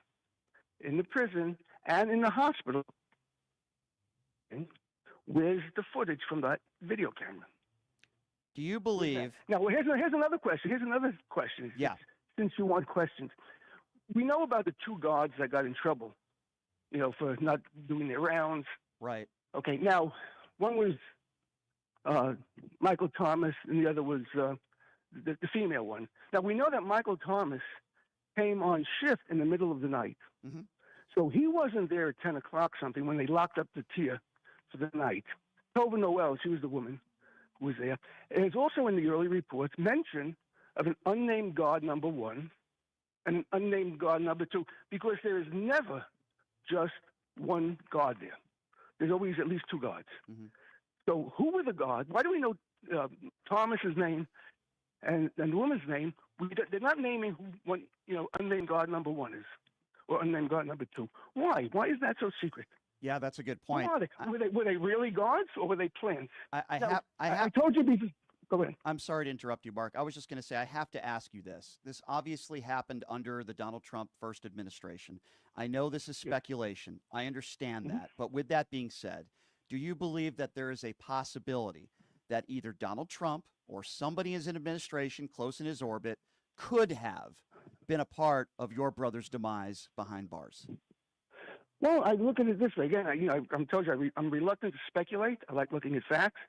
in the prison and in the hospital. Where's the footage from that video camera?
do you believe?
Now, here's another question.
Yeah.
Since you want questions, we know about the two guards that got in trouble, for not doing their rounds.
Right.
Okay. Now, one was Michael Thomas, and the other was the female one. Now, we know that Michael Thomas came on shift in the middle of the night.
Mm-hmm.
So he wasn't there at 10 o'clock something when they locked up the tier for the night. Tova Noel, she was the woman who was there. And there's also in the early reports mention of an unnamed guard number one and an unnamed guard number two, because there is never just one guard there. There's always at least two guards.
Mm-hmm.
So who were the guards? Why do we know Thomas's name and the woman's name? They're not naming who one, unnamed guard number one is, or unnamed guard number two. Why? Why is that so secret?
Yeah, that's a good point.
Were they really guards or were they plants?
I
told you before. Go ahead.
I'm sorry to interrupt you, Mark. I was just going to say, I have to ask you this. This obviously happened under the Donald Trump first administration. I know this is speculation. I understand that. But with that being said, do you believe that there is a possibility that either Donald Trump or somebody in his administration close in his orbit could have been a part of your brother's demise behind bars?
Well, I look at it this way. Again, I'm telling you, I'm reluctant to speculate. I like looking at facts.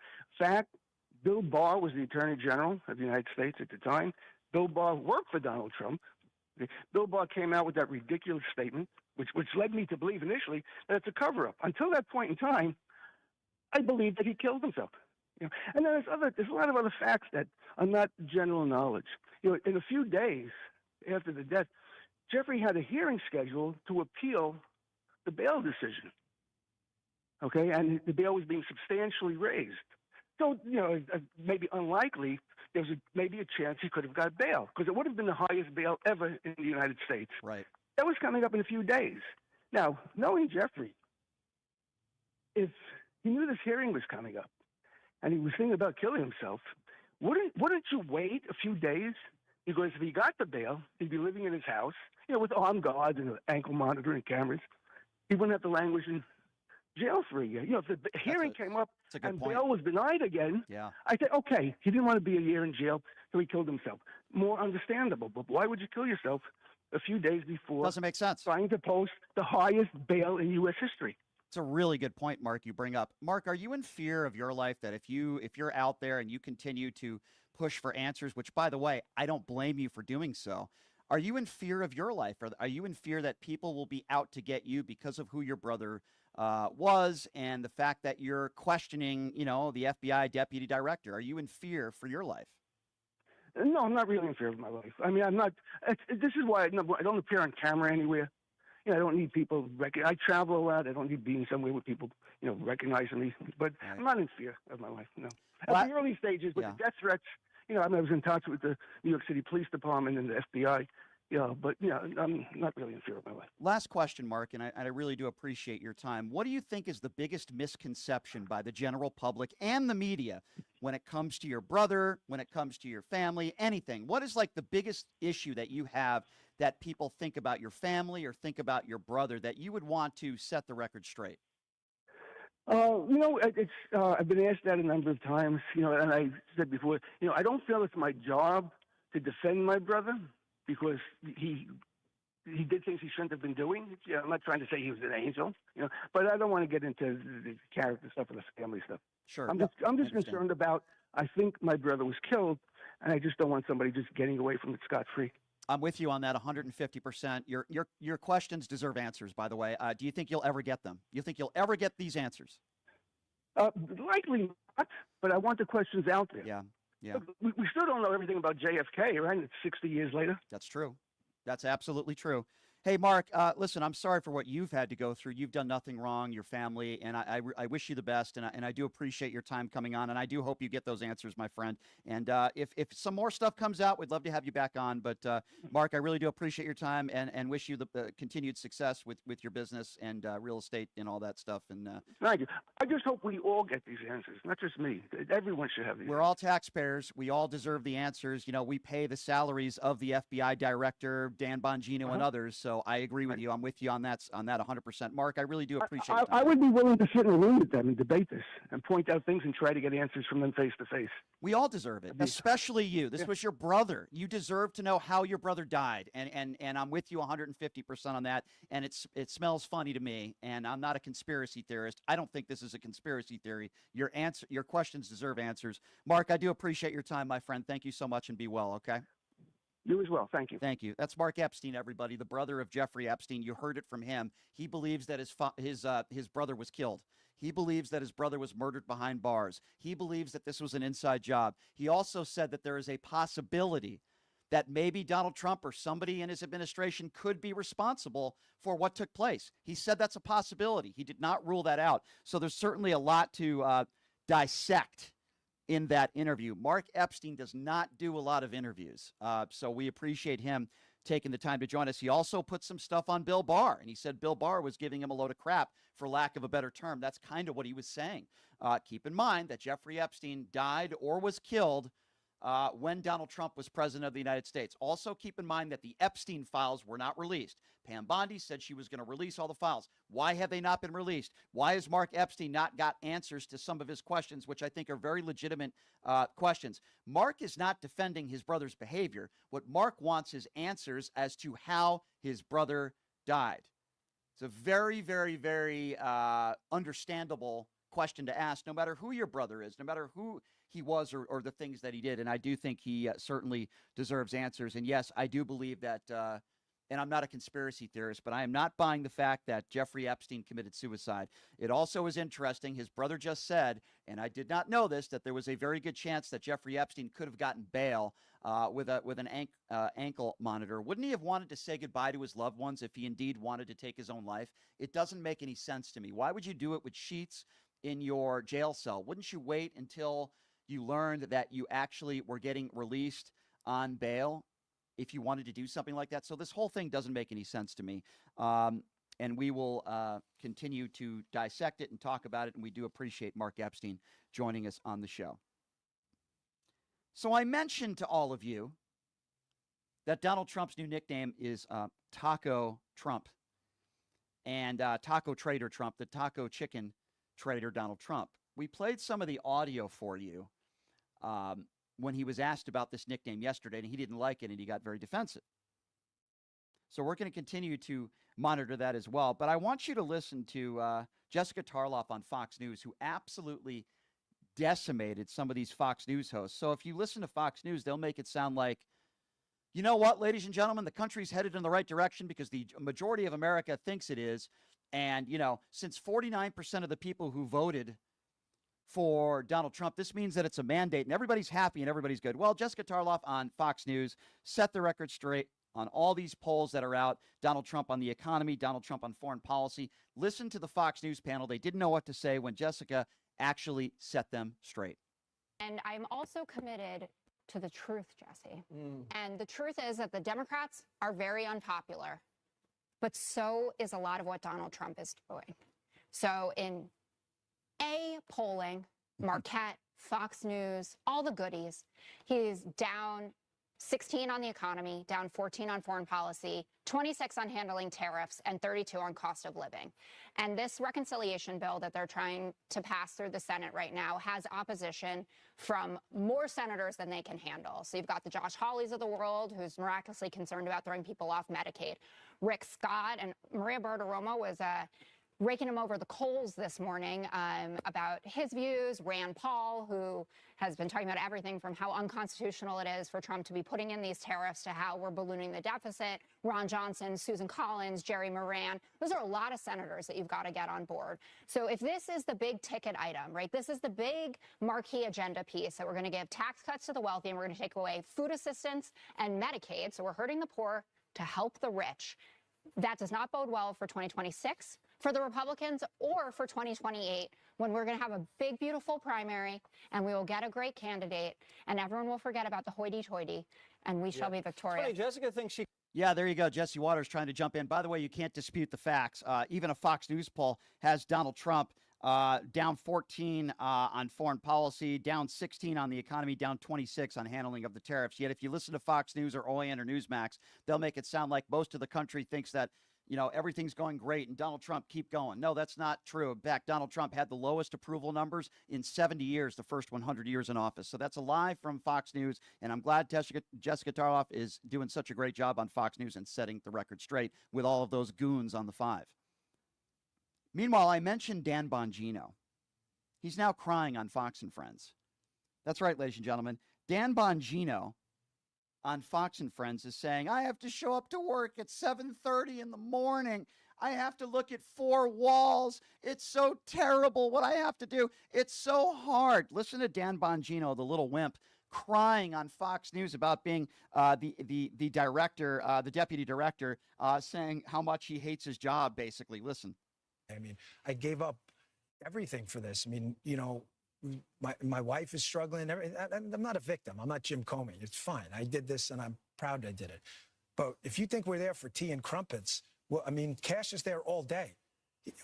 Bill Barr was the Attorney General of the United States at the time. Bill Barr worked for Donald Trump. Bill Barr came out with that ridiculous statement, which led me to believe initially that it's a cover-up. Until that point in time, I believed that he killed himself. And then there's a lot of other facts that are not general knowledge. In a few days after the death, Jeffrey had a hearing scheduled to appeal the bail decision. Okay, and the bail was being substantially raised. So, maybe unlikely, there's maybe a chance he could have got bail, because it would have been the highest bail ever in the United States.
Right.
That was coming up in a few days. Now, knowing Jeffrey, if he knew this hearing was coming up and he was thinking about killing himself, wouldn't you wait a few days Because if he got the bail, he'd be living in his house, with armed guards and an ankle monitor and cameras. He wouldn't have to languish in jail for a year. If the hearing came up
That's a good
and
point.
bail was denied again,
Yeah.
I said, okay, he didn't want to be a year in jail, so he killed himself. More understandable. But why would you kill yourself a few days before
Doesn't make sense.
trying to post the highest bail in U.S. history?
It's a really good point, Mark, you bring up. Mark, are you in fear of your life that if you're out there and you continue to push for answers, which, by the way, I don't blame you for doing so, are you in fear of your life? Or are you in fear that people will be out to get you because of who your brother was and the fact that you're questioning, the FBI deputy director? Are you in fear for your life?
No, I'm not really in fear of my life. I mean, I'm not. This is why I don't appear on camera anywhere. I don't need people. I travel a lot. I don't need being somewhere with people, recognizing me. But
Right.
I'm not in fear of my life. No.
Well,
At the early stages, with
yeah.
the death threats, I was in touch with the New York City Police Department and the FBI. But I'm not really in fear of my life.
Last question, Mark, and I really do appreciate your time. What do you think is the biggest misconception by the general public and the media when it comes to your brother, when it comes to your family, anything? What is like the biggest issue that you have that people think about your family or think about your brother that you would want to set the record straight?
I've been asked that a number of times, and I said before, I don't feel it's my job to defend my brother because he did things he shouldn't have been doing. I'm not trying to say he was an angel, but I don't want to get into the character stuff or the family stuff.
Sure.
I'm
No,
just
I understand.
concerned about, I think my brother was killed, and I just don't want somebody just getting away from it scot-free.
I'm with you on that 150%. Your questions deserve answers, by the way. Do you think you'll ever get them? You think you'll ever get these answers?
Likely not, but I want the questions out there.
Yeah. Yeah.
Look, we still don't know everything about JFK, right? It's 60 years later.
That's true. That's absolutely true. Hey, Mark, listen, I'm sorry for what you've had to go through. You've done nothing wrong, your family, and I wish you the best, and I do appreciate your time coming on, and I do hope you get those answers, my friend. And if some more stuff comes out, we'd love to have you back on. But, Mark, I really do appreciate your time and wish you the continued success with your business and real estate and all that stuff. And
Thank you. I just hope we all get these answers, not just me. Everyone should have these.
we're all taxpayers. We all deserve the answers. We pay the salaries of the FBI director, Dan Bongino, and others. So I agree with you. I'm with you on that 100%. Mark, I really do appreciate it.
I would be willing to sit in a room with them and debate this and point out things and try to get answers from them face to face.
We all deserve it, especially you. This was your brother. You deserve to know how your brother died. And I'm with you 150% on that. And it smells funny to me. And I'm not a conspiracy theorist. I don't think this is a conspiracy theory. Your questions deserve answers. Mark, I do appreciate your time, my friend. Thank you so much and be well, okay?
You as well. Thank you.
Thank you. That's Mark Epstein, everybody, the brother of Jeffrey Epstein. You heard it from him. He believes that his brother was killed. He believes that his brother was murdered behind bars. He believes that this was an inside job. He also said that there is a possibility that maybe Donald Trump or somebody in his administration could be responsible for what took place. He said that's a possibility. He did not rule that out. So there's certainly a lot to dissect in that interview. Mark Epstein does not do a lot of interviews, so we appreciate him taking the time to join us. He also put some stuff on Bill Barr, and he said Bill Barr was giving him a load of crap, for lack of a better term. That's kind of what he was saying. Keep in mind that Jeffrey Epstein died or was killed when Donald Trump was president of the United States. Also, keep in mind that the Epstein files were not released. Pam Bondi said she was going to release all the files. Why have they not been released? Why has Mark Epstein not got answers to some of his questions, which I think are very legitimate questions? Mark is not defending his brother's behavior. What Mark wants is answers as to how his brother died. It's a very, very, very understandable question to ask, no matter who your brother is, no matter who he was or the things that he did. And I do think he certainly deserves answers. And yes, I do believe that, and I'm not a conspiracy theorist, but I am not buying the fact that Jeffrey Epstein committed suicide. It also is interesting. His brother just said, and I did not know this, that there was a very good chance that Jeffrey Epstein could have gotten bail with an ankle monitor. Wouldn't he have wanted to say goodbye to his loved ones if he indeed wanted to take his own life? It doesn't make any sense to me. Why would you do it with sheets in your jail cell? Wouldn't you wait until you learned that you actually were getting released on bail if you wanted to do something like that? So this whole thing doesn't make any sense to me. And we will continue to dissect it and talk about it. And we do appreciate Mark Epstein joining us on the show. So I mentioned to all of you that Donald Trump's new nickname is Taco Trump and Taco Trader Trump, the taco chicken trader Donald Trump. We played some of the audio for you when he was asked about this nickname yesterday, and he didn't like it, and he got very defensive. So we're going to continue to monitor that as well. But I want you to listen to Jessica Tarloff on Fox News, who absolutely decimated some of these Fox News hosts. So if you listen to Fox News, they'll make it sound like, you know what, ladies and gentlemen, the country's headed in the right direction because the majority of America thinks it is. And, you know, since 49% of the people who voted for Donald Trump, this means that it's a mandate and everybody's happy and everybody's good. Well, Jessica Tarloff on Fox News set the record straight on all these polls that are out. Donald Trump on the economy, Donald Trump on foreign policy. Listen to the Fox News panel. They didn't know what to say when Jessica actually set them straight.
And I'm also committed to the truth, Jesse. And the truth is that the Democrats are very unpopular, but so is a lot of what Donald Trump is doing. So in polling, Marquette, Fox News, all the goodies, he's down 16 on the economy, down 14 on foreign policy, 26 on handling tariffs, and 32 on cost of living. And this reconciliation bill that they're trying to pass through the Senate right now has opposition from more senators than they can handle. So you've got the Josh Hawleys of the world, who's miraculously concerned about throwing people off Medicaid. Rick Scott and Maria Bartiromo was raking him over the coals this morning about his views. Rand Paul, who has been talking about everything from how unconstitutional it is for Trump to be putting in these tariffs to how we're ballooning the deficit. Ron Johnson, Susan Collins, Jerry Moran. Those are a lot of senators that you've got to get on board. So if this is the big ticket item, right, this is the big marquee agenda piece that we're going to give tax cuts to the wealthy and we're going to take away food assistance and Medicaid. So we're hurting the poor to help the rich. That does not bode well for 2026 for the Republicans or for 2028 when we're going to have a big, beautiful primary and we will get a great candidate and everyone will forget about the hoity-toity and we shall be victorious.
Funny, Jessica thinks she.
Yeah, there you go. Jesse Waters trying to jump in. By the way, you can't dispute the facts. Even a Fox News poll has Donald Trump down 14 on foreign policy, down 16 on the economy, down 26 on handling of the tariffs. Yet if you listen to Fox News or OAN or Newsmax, they'll make it sound like most of the country thinks that, you know, everything's going great and Donald Trump keep going. No, that's not true. In fact, Donald Trump had the lowest approval numbers in 70 years, the first 100 years in office. So that's a lie from Fox News. And I'm glad Jessica Tarloff is doing such a great job on Fox News and setting the record straight with all of those goons on the five. Meanwhile, I mentioned Dan Bongino. He's now crying on Fox and Friends. That's right, ladies and gentlemen. Dan Bongino on Fox and Friends is saying, I have to show up to work at 7:30 in the morning. I have to look at four walls. It's so terrible what I have to do. It's so hard. Listen to Dan Bongino, the little wimp, crying on Fox News about being the director, the deputy director, saying how much he hates his job, basically. Listen.
I mean, I gave up everything for this. I mean, you know, my wife is struggling. I'm not a victim. I'm not Jim Comey. It's fine. I did this and I'm proud I did it. But if you think we're there for tea and crumpets, well, I mean, Cash is there all day.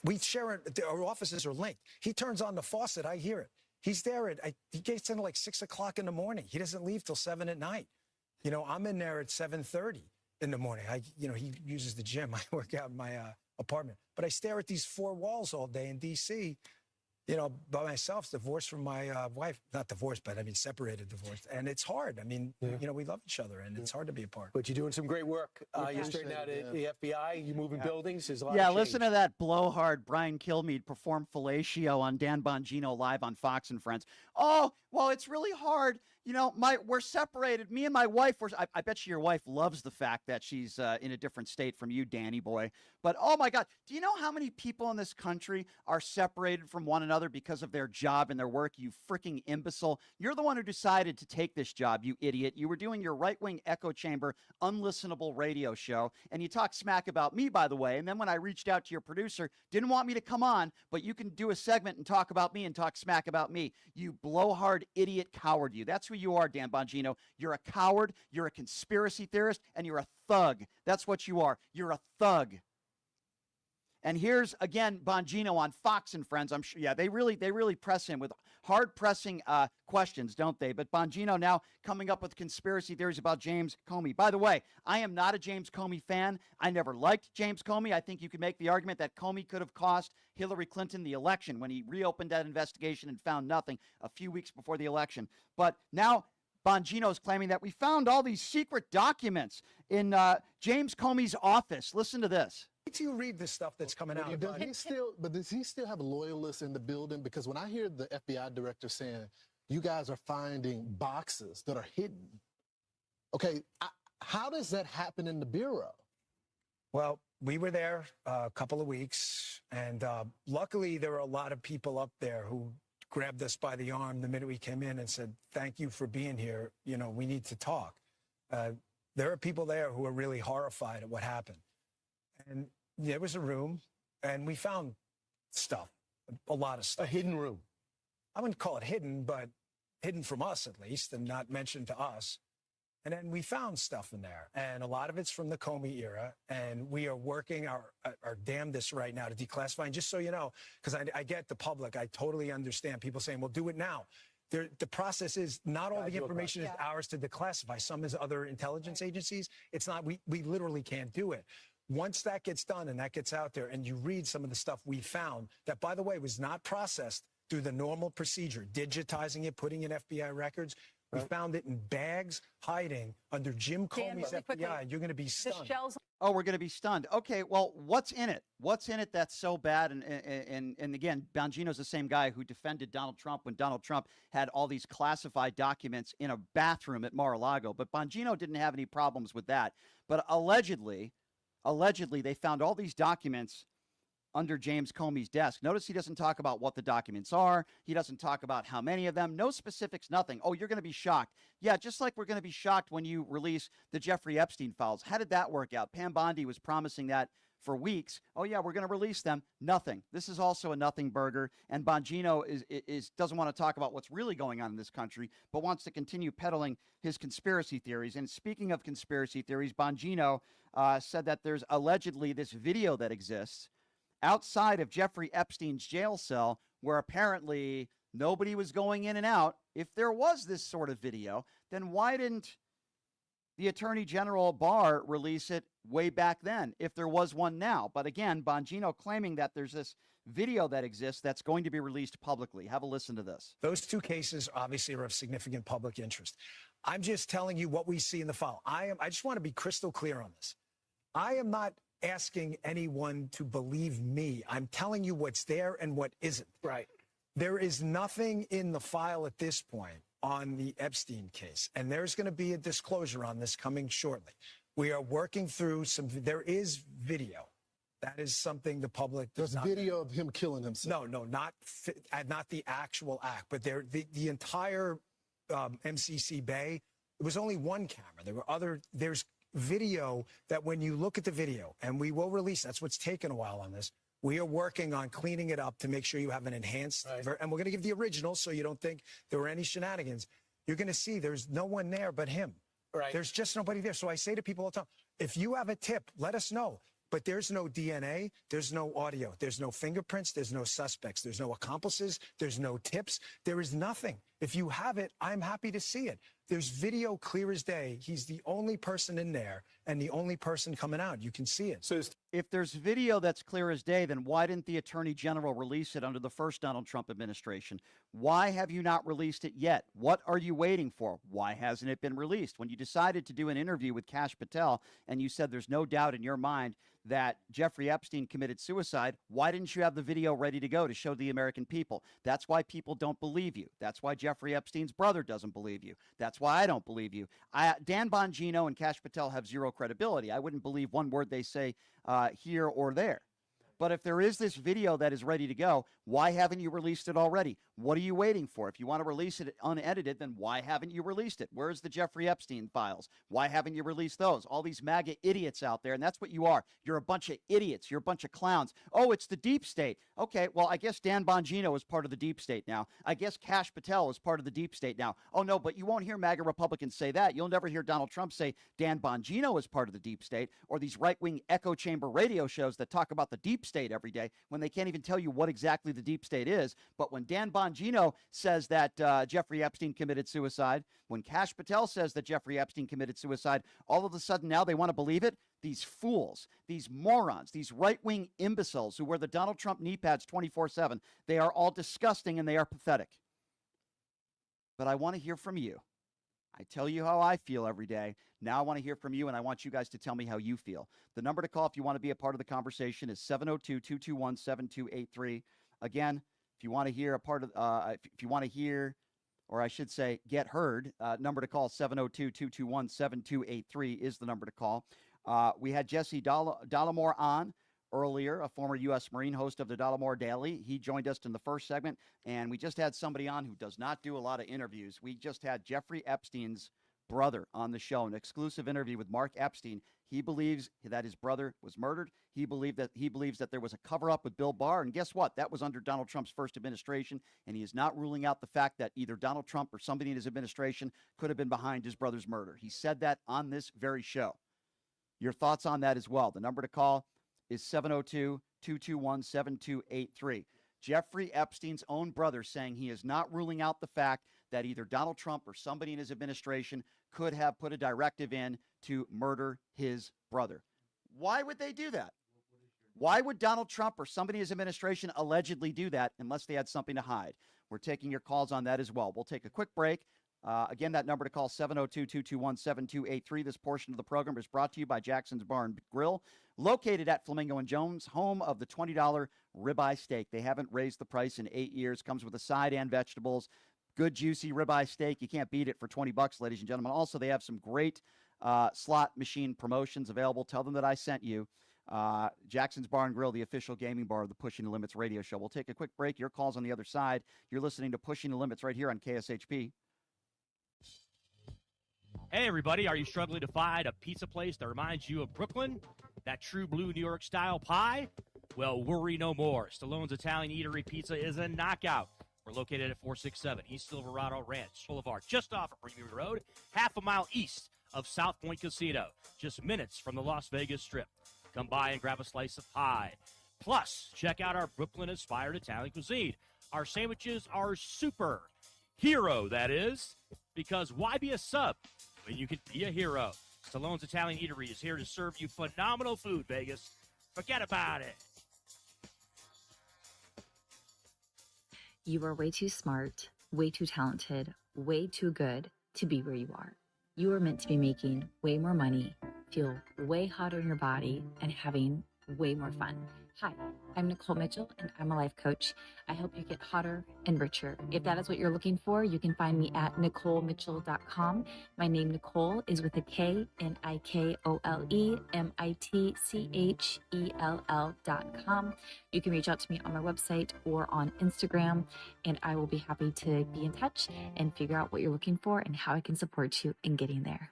We share it. Our offices are linked. He turns on the faucet. I hear it. He's there he gets in at like 6 o'clock in the morning. He doesn't leave till 7 at night. You know, I'm in there at 7:30 in the morning. He uses the gym. I work out in my apartment. But I stare at these four walls all day in D.C., you know, by myself, divorced from my wife. Not divorced, but I mean separated, divorced. And it's hard. I mean, you know, we love each other, and it's hard to be apart.
But you're doing some great work. You're straightening out the FBI. You're moving buildings. There's a lot of
Yeah,
change.
listen to that blowhard Brian Kilmeade perform fellatio on Dan Bongino live on Fox and Friends. Oh, well, it's really hard. You know, we're separated. Me and my wife I bet you your wife loves the fact that she's in a different state from you, Danny boy. But oh my God, do you know how many people in this country are separated from one another because of their job and their work? You freaking imbecile. You're the one who decided to take this job, you idiot. You were doing your right-wing echo chamber, unlistenable radio show, and you talk smack about me, by the way. And then when I reached out to your producer, didn't want me to come on, but you can do a segment and talk about me and talk smack about me. You blowhard idiot coward, you. That's who you are, Dan Bongino. You're a coward, you're a conspiracy theorist, and you're a thug. That's what you are. You're a thug. And here's again Bongino on Fox and Friends. I'm sure, yeah, they really press him with hard pressing questions, don't they? But Bongino now coming up with conspiracy theories about James Comey. By the way, I am not a James Comey fan. I never liked James Comey. I think you could make the argument that Comey could have cost Hillary Clinton the election when he reopened that investigation and found nothing a few weeks before the election. But now Bongino is claiming that we found all these secret documents in James Comey's office. Listen to this.
Wait till you read the stuff that's coming out.
Does he still have loyalists in the building? Because when I hear the FBI director saying, you guys are finding boxes that are hidden, okay, how does that happen in the Bureau?
Well, we were there a couple of weeks, and luckily there were a lot of people up there who grabbed us by the arm the minute we came in and said, thank you for being here. You know, we need to talk. There are people there who are really horrified at what happened. And there was a room, and we found stuff, a lot of stuff.
A hidden room.
I wouldn't call it hidden, but hidden from us at least, and not mentioned to us. And then we found stuff in there, and a lot of it's from the Comey era, and we are working our damnedest right now to declassify. And just so you know, because I get the public, I totally understand people saying, well, do it now. The process is not all the information is ours to declassify. Some is other intelligence agencies. It's not, we literally can't do it. Once that gets done and that gets out there and you read some of the stuff we found that, by the way, was not processed through the normal procedure, digitizing it, putting in FBI records. We found it in bags hiding under Jim Comey's FBI. You're going to be stunned.
Oh, we're going to be stunned. Okay, well, what's in it? What's in it that's so bad? And again, Bongino's the same guy who defended Donald Trump when Donald Trump had all these classified documents in a bathroom at Mar-a-Lago. But Bongino didn't have any problems with that. But allegedly, they found all these documents under James Comey's desk. Notice he doesn't talk about what the documents are. He doesn't talk about how many of them. No specifics, nothing. Oh, you're going to be shocked. Yeah, just like we're going to be shocked when you release the Jeffrey Epstein files. How did that work out? Pam Bondi was promising that for weeks. Oh, yeah, we're going to release them. Nothing. This is also a nothing burger. And Bongino doesn't want to talk about what's really going on in this country, but wants to continue peddling his conspiracy theories. And speaking of conspiracy theories, Bongino said that there's allegedly this video that exists outside of Jeffrey Epstein's jail cell where apparently nobody was going in and out. If there was this sort of video, then why didn't the Attorney General Barr release it way back then if there was one now? But again, Bongino claiming that there's this video that exists that's going to be released publicly. Have a listen to this.
Those two cases obviously are of significant public interest. I'm just telling you what we see in the file. I just want to be crystal clear on this. I am not asking anyone to believe me. I'm telling you what's there and what isn't.
Right.
There is nothing in the file at this point on the Epstein case, and there's going to be a disclosure on this coming shortly. We are working through there is video. That is something the public does not.
There's video of him killing himself.
No, not the actual act, but the entire MCC Bay, it was only one camera. There's video that when you look at the video, and we will release, that's what's taken a while on this. We are working on cleaning it up to make sure you have an enhanced, and we're going to give the original so you don't think there were any shenanigans. You're going to see there's no one there but him.
Right.
There's just nobody there. So I say to people all the time, if you have a tip, let us know. But there's no DNA, there's no audio, there's no fingerprints, there's no suspects, there's no accomplices, there's no tips, there is nothing. If you have it, I'm happy to see it. There's video clear as day. He's the only person in there and the only person coming out. You can see it.
So if there's video that's clear as day, then why didn't the Attorney General release it under the first Donald Trump administration? Why have you not released it yet? What are you waiting for? Why hasn't it been released? When you decided to do an interview with Kash Patel and you said there's no doubt in your mind that Jeffrey Epstein committed suicide, why didn't you have the video ready to go to show the American people? That's why people don't believe you. That's why Jeffrey Epstein's brother doesn't believe you. That's why I don't believe you. Dan Bongino and Kash Patel have zero credibility. I wouldn't believe one word they say here or there. But if there is this video that is ready to go, why haven't you released it already? What are you waiting for? If you want to release it unedited, then why haven't you released it? Where's the Jeffrey Epstein files? Why haven't you released those? All these MAGA idiots out there, and that's what you are. You're a bunch of idiots. You're a bunch of clowns. Oh, it's the deep state. Okay, well, I guess Dan Bongino is part of the deep state now. I guess Kash Patel is part of the deep state now. Oh, no, but you won't hear MAGA Republicans say that. You'll never hear Donald Trump say Dan Bongino is part of the deep state, or these right-wing echo chamber radio shows that talk about the deep state every day when they can't even tell you what exactly the deep state is. But when Dan Bongino says that Jeffrey Epstein committed suicide, when Kash Patel says that Jeffrey Epstein committed suicide, all of a sudden now they want to believe it. These fools, these morons, these right-wing imbeciles who wear the Donald Trump knee pads 24/7, they are all disgusting and they are pathetic. But I want to hear from you. I tell you how I feel every day. Now I want to hear from you, and I want you guys to tell me how you feel. The number to call if you want to be a part of the conversation is 702-221-7283. Again, if you want to hear a part of, if you want to hear, or I should say, get heard, number to call 702-221-7283 is the number to call. We had Jesse Dollemore on earlier, a former U.S. Marine, host of the Dollemore Daily. He joined us in the first segment, and we just had somebody on who does not do a lot of interviews. We just had Jeffrey Epstein's brother on the show, an exclusive interview with Mark Epstein. He believes that his brother was murdered. He believes that there was a cover-up with Bill Barr, and guess what? That was under Donald Trump's first administration, and he is not ruling out the fact that either Donald Trump or somebody in his administration could have been behind his brother's murder. He said that on this very show. Your thoughts on that as well. The number to call is 702-221-7283. Jeffrey Epstein's own brother saying he is not ruling out the fact that either Donald Trump or somebody in his administration could have put a directive in to murder his brother. Why would they do that? Why would Donald Trump or somebody in his administration allegedly do that unless they had something to hide? We're taking your calls on that as well. We'll take a quick break. Again, that number to call, 702-221-7283. This portion of the program is brought to you by Jackson's Bar and Grill, located at Flamingo and Jones, home of the $20 ribeye steak. They haven't raised the price in 8 years. Comes with a side and vegetables. Good, juicy ribeye steak. You can't beat it for $20, ladies and gentlemen. Also, they have some great slot machine promotions available. Tell them that I sent you. Jackson's Bar and Grill, the official gaming bar of the Pushing the Limits radio show. We'll take a quick break. Your call's on the other side. You're listening to Pushing the Limits right here on KSHP.
Hey, everybody, are you struggling to find a pizza place that reminds you of Brooklyn? That true blue New York style pie? Well, worry no more. Stallone's Italian Eatery Pizza is a knockout. We're located at 467 East Silverado Ranch Boulevard, just off of Premier Road, half a mile east of South Point Casino, just minutes from the Las Vegas Strip. Come by and grab a slice of pie. Plus, check out our Brooklyn-inspired Italian cuisine. Our sandwiches are super. Hero, that is. Because why be a sub when you can be a hero? Stallone's Italian Eatery is here to serve you phenomenal food, Vegas. Forget about it.
You are way too smart, way too talented, way too good to be where you are. You are meant to be making way more money, feel way hotter in your body, and having way more fun. Hi, I'm Nicole Mitchell, and I'm a life coach. I help you get hotter and richer. If that is what you're looking for, you can find me at NicoleMitchell.com. My name, Nicole, is with a K, NicoleMitchell.com. You can reach out to me on my website or on Instagram, and I will be happy to be in touch and figure out what you're looking for and how I can support you in getting there.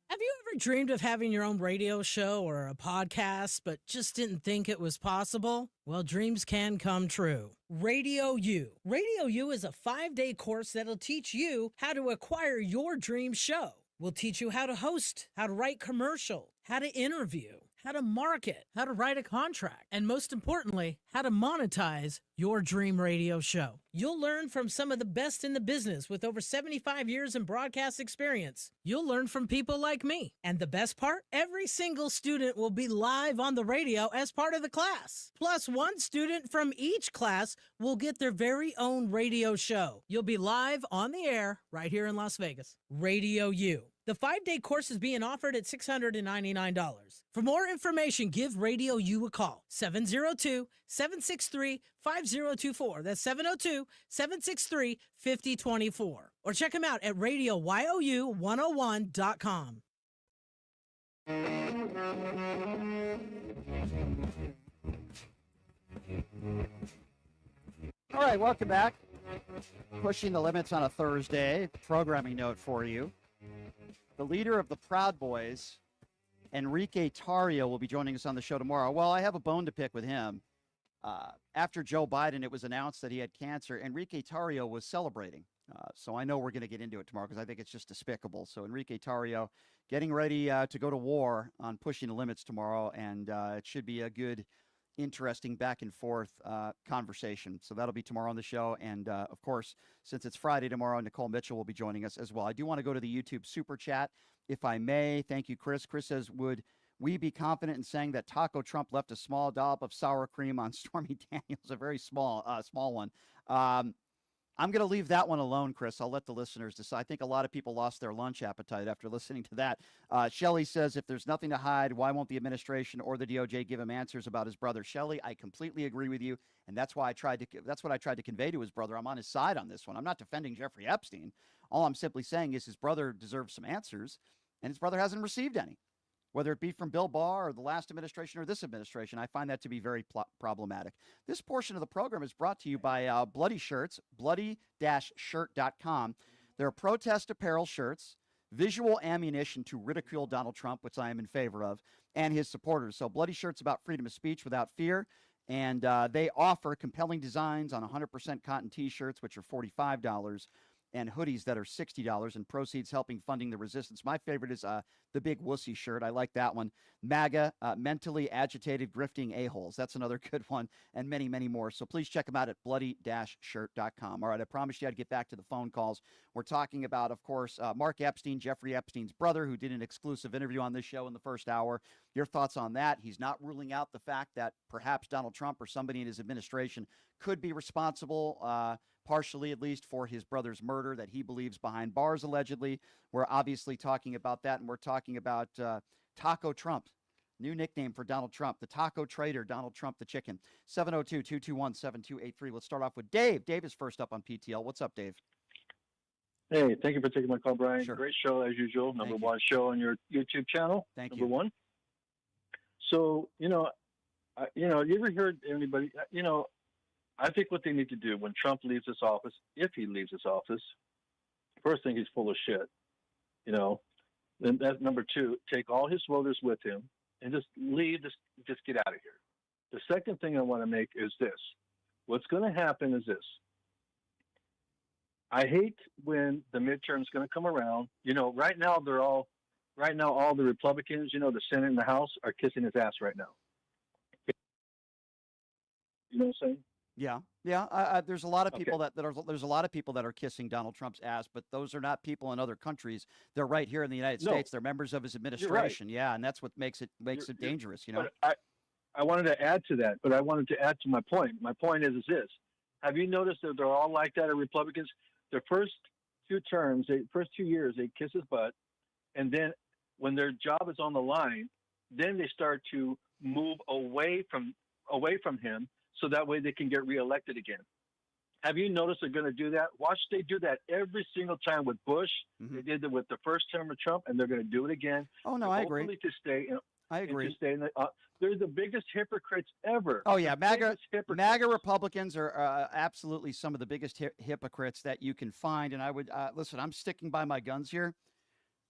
Have you ever dreamed of having your own radio show or a podcast, but just didn't think it was possible? Well, dreams can come true. Radio U. Radio U is a 5-day course that'll teach you how to acquire your dream show. We'll teach you how to host, how to write commercial, how to interview, how to market, how to write a contract, and most importantly, how to monetize your dream radio show. You'll learn from some of the best in the business with over 75 years in broadcast experience. You'll learn from people like me. And the best part? Every single student will be live on the radio as part of the class. Plus, one student from each class will get their very own radio show. You'll be live on the air right here in Las Vegas. Radio U. The 5-day course is being offered at $699. For more information, give Radio U a call. 702-763-5024. That's 702-763-5024. Or check them out at RadioYOU101.com.
All right, welcome back. Pushing the Limits on a Thursday. Programming note for you. The leader of the Proud Boys, Enrique Tarrio, will be joining us on the show tomorrow. Well, I have a bone to pick with him. After Joe Biden, it was announced that he had cancer. Enrique Tarrio was celebrating. So I know we're going to get into it tomorrow because I think it's just despicable. So Enrique Tarrio getting ready to go to war on Pushing the Limits tomorrow, and it should be a good interesting back and forth conversation. So that'll be tomorrow on the show. And of course, since it's Friday tomorrow, Nicole Mitchell will be joining us as well. I do want to go to the YouTube super chat, if I may. Thank you, Chris. Chris says, would we be confident in saying that Taco Trump left a small dollop of sour cream on Stormy Daniels, a very small one? I'm going to leave that one alone, Chris. I'll let the listeners decide. I think a lot of people lost their lunch appetite after listening to that. Shelley says, if there's nothing to hide, why won't the administration or the DOJ give him answers about his brother? Shelley, I completely agree with you, and that's what I tried to convey to his brother. I'm on his side on this one. I'm not defending Jeffrey Epstein. All I'm simply saying is his brother deserves some answers, and his brother hasn't received any. Whether it be from Bill Barr or the last administration or this administration, I find that to be very problematic. This portion of the program is brought to you by Bloody Shirts, bloody-shirt.com. They're protest apparel shirts, visual ammunition to ridicule Donald Trump, which I am in favor of, and his supporters. So Bloody Shirts about freedom of speech without fear, and they offer compelling designs on 100% cotton T-shirts, which are $45, and hoodies that are $60, and proceeds helping funding the resistance. My favorite is the big wussy shirt. I like that one. MAGA, mentally agitated, grifting a-holes. That's another good one, and many, many more. So please check them out at bloody-shirt.com. All right, I promised you I'd get back to the phone calls. We're talking about, of course, Mark Epstein, Jeffrey Epstein's brother, who did an exclusive interview on this show in the first hour. Your thoughts on that? He's not ruling out the fact that perhaps Donald Trump or somebody in his administration could be responsible, partially at least, for his brother's murder that he believes behind bars, allegedly. We're obviously talking about that, and we're talking about Taco Trump, new nickname for Donald Trump, the Taco Trader, Donald Trump the Chicken. 702-221-7283. Let's start off with Dave. Dave is first up on PTL. What's up, Dave?
Hey, thank you for taking my call, Brian.
Sure.
Great show as usual. Number one show on your YouTube channel.
Thank you.
Number one. So, you ever heard anybody, I think what they need to do when Trump leaves this office, if he leaves this office, first thing, he's full of shit. Then that's number two, take all his voters with him and just leave, just get out of here. The second thing I want to make is this. What's going to happen is this. I hate when the midterm's going to come around. Right now all the Republicans, the Senate and the House are kissing his ass right now. You know what I'm saying?
Yeah. There's a lot of people there's a lot of people that are kissing Donald Trump's ass, but those are not people in other countries. They're right here in the United States. They're members of his administration. Right. Yeah, and that's what makes it dangerous.
But I wanted to add to that, but I wanted to add to my point. My point is this: have you noticed that they're all like that? Are Republicans? Their first 2 terms, first 2 years, they kiss his butt, and then when their job is on the line, then they start to move away from him. So that way they can get reelected again. Have you noticed they're going to do that? Watch, they do that every single time with Bush. Mm-hmm. They did it with the first term of Trump, and they're going to do it again.
Oh, no, I agree.
To stay,
I agree.
To stay in they're the biggest hypocrites ever.
Oh, yeah. MAGA Republicans are absolutely some of the biggest hypocrites that you can find. And I would, listen, I'm sticking by my guns here.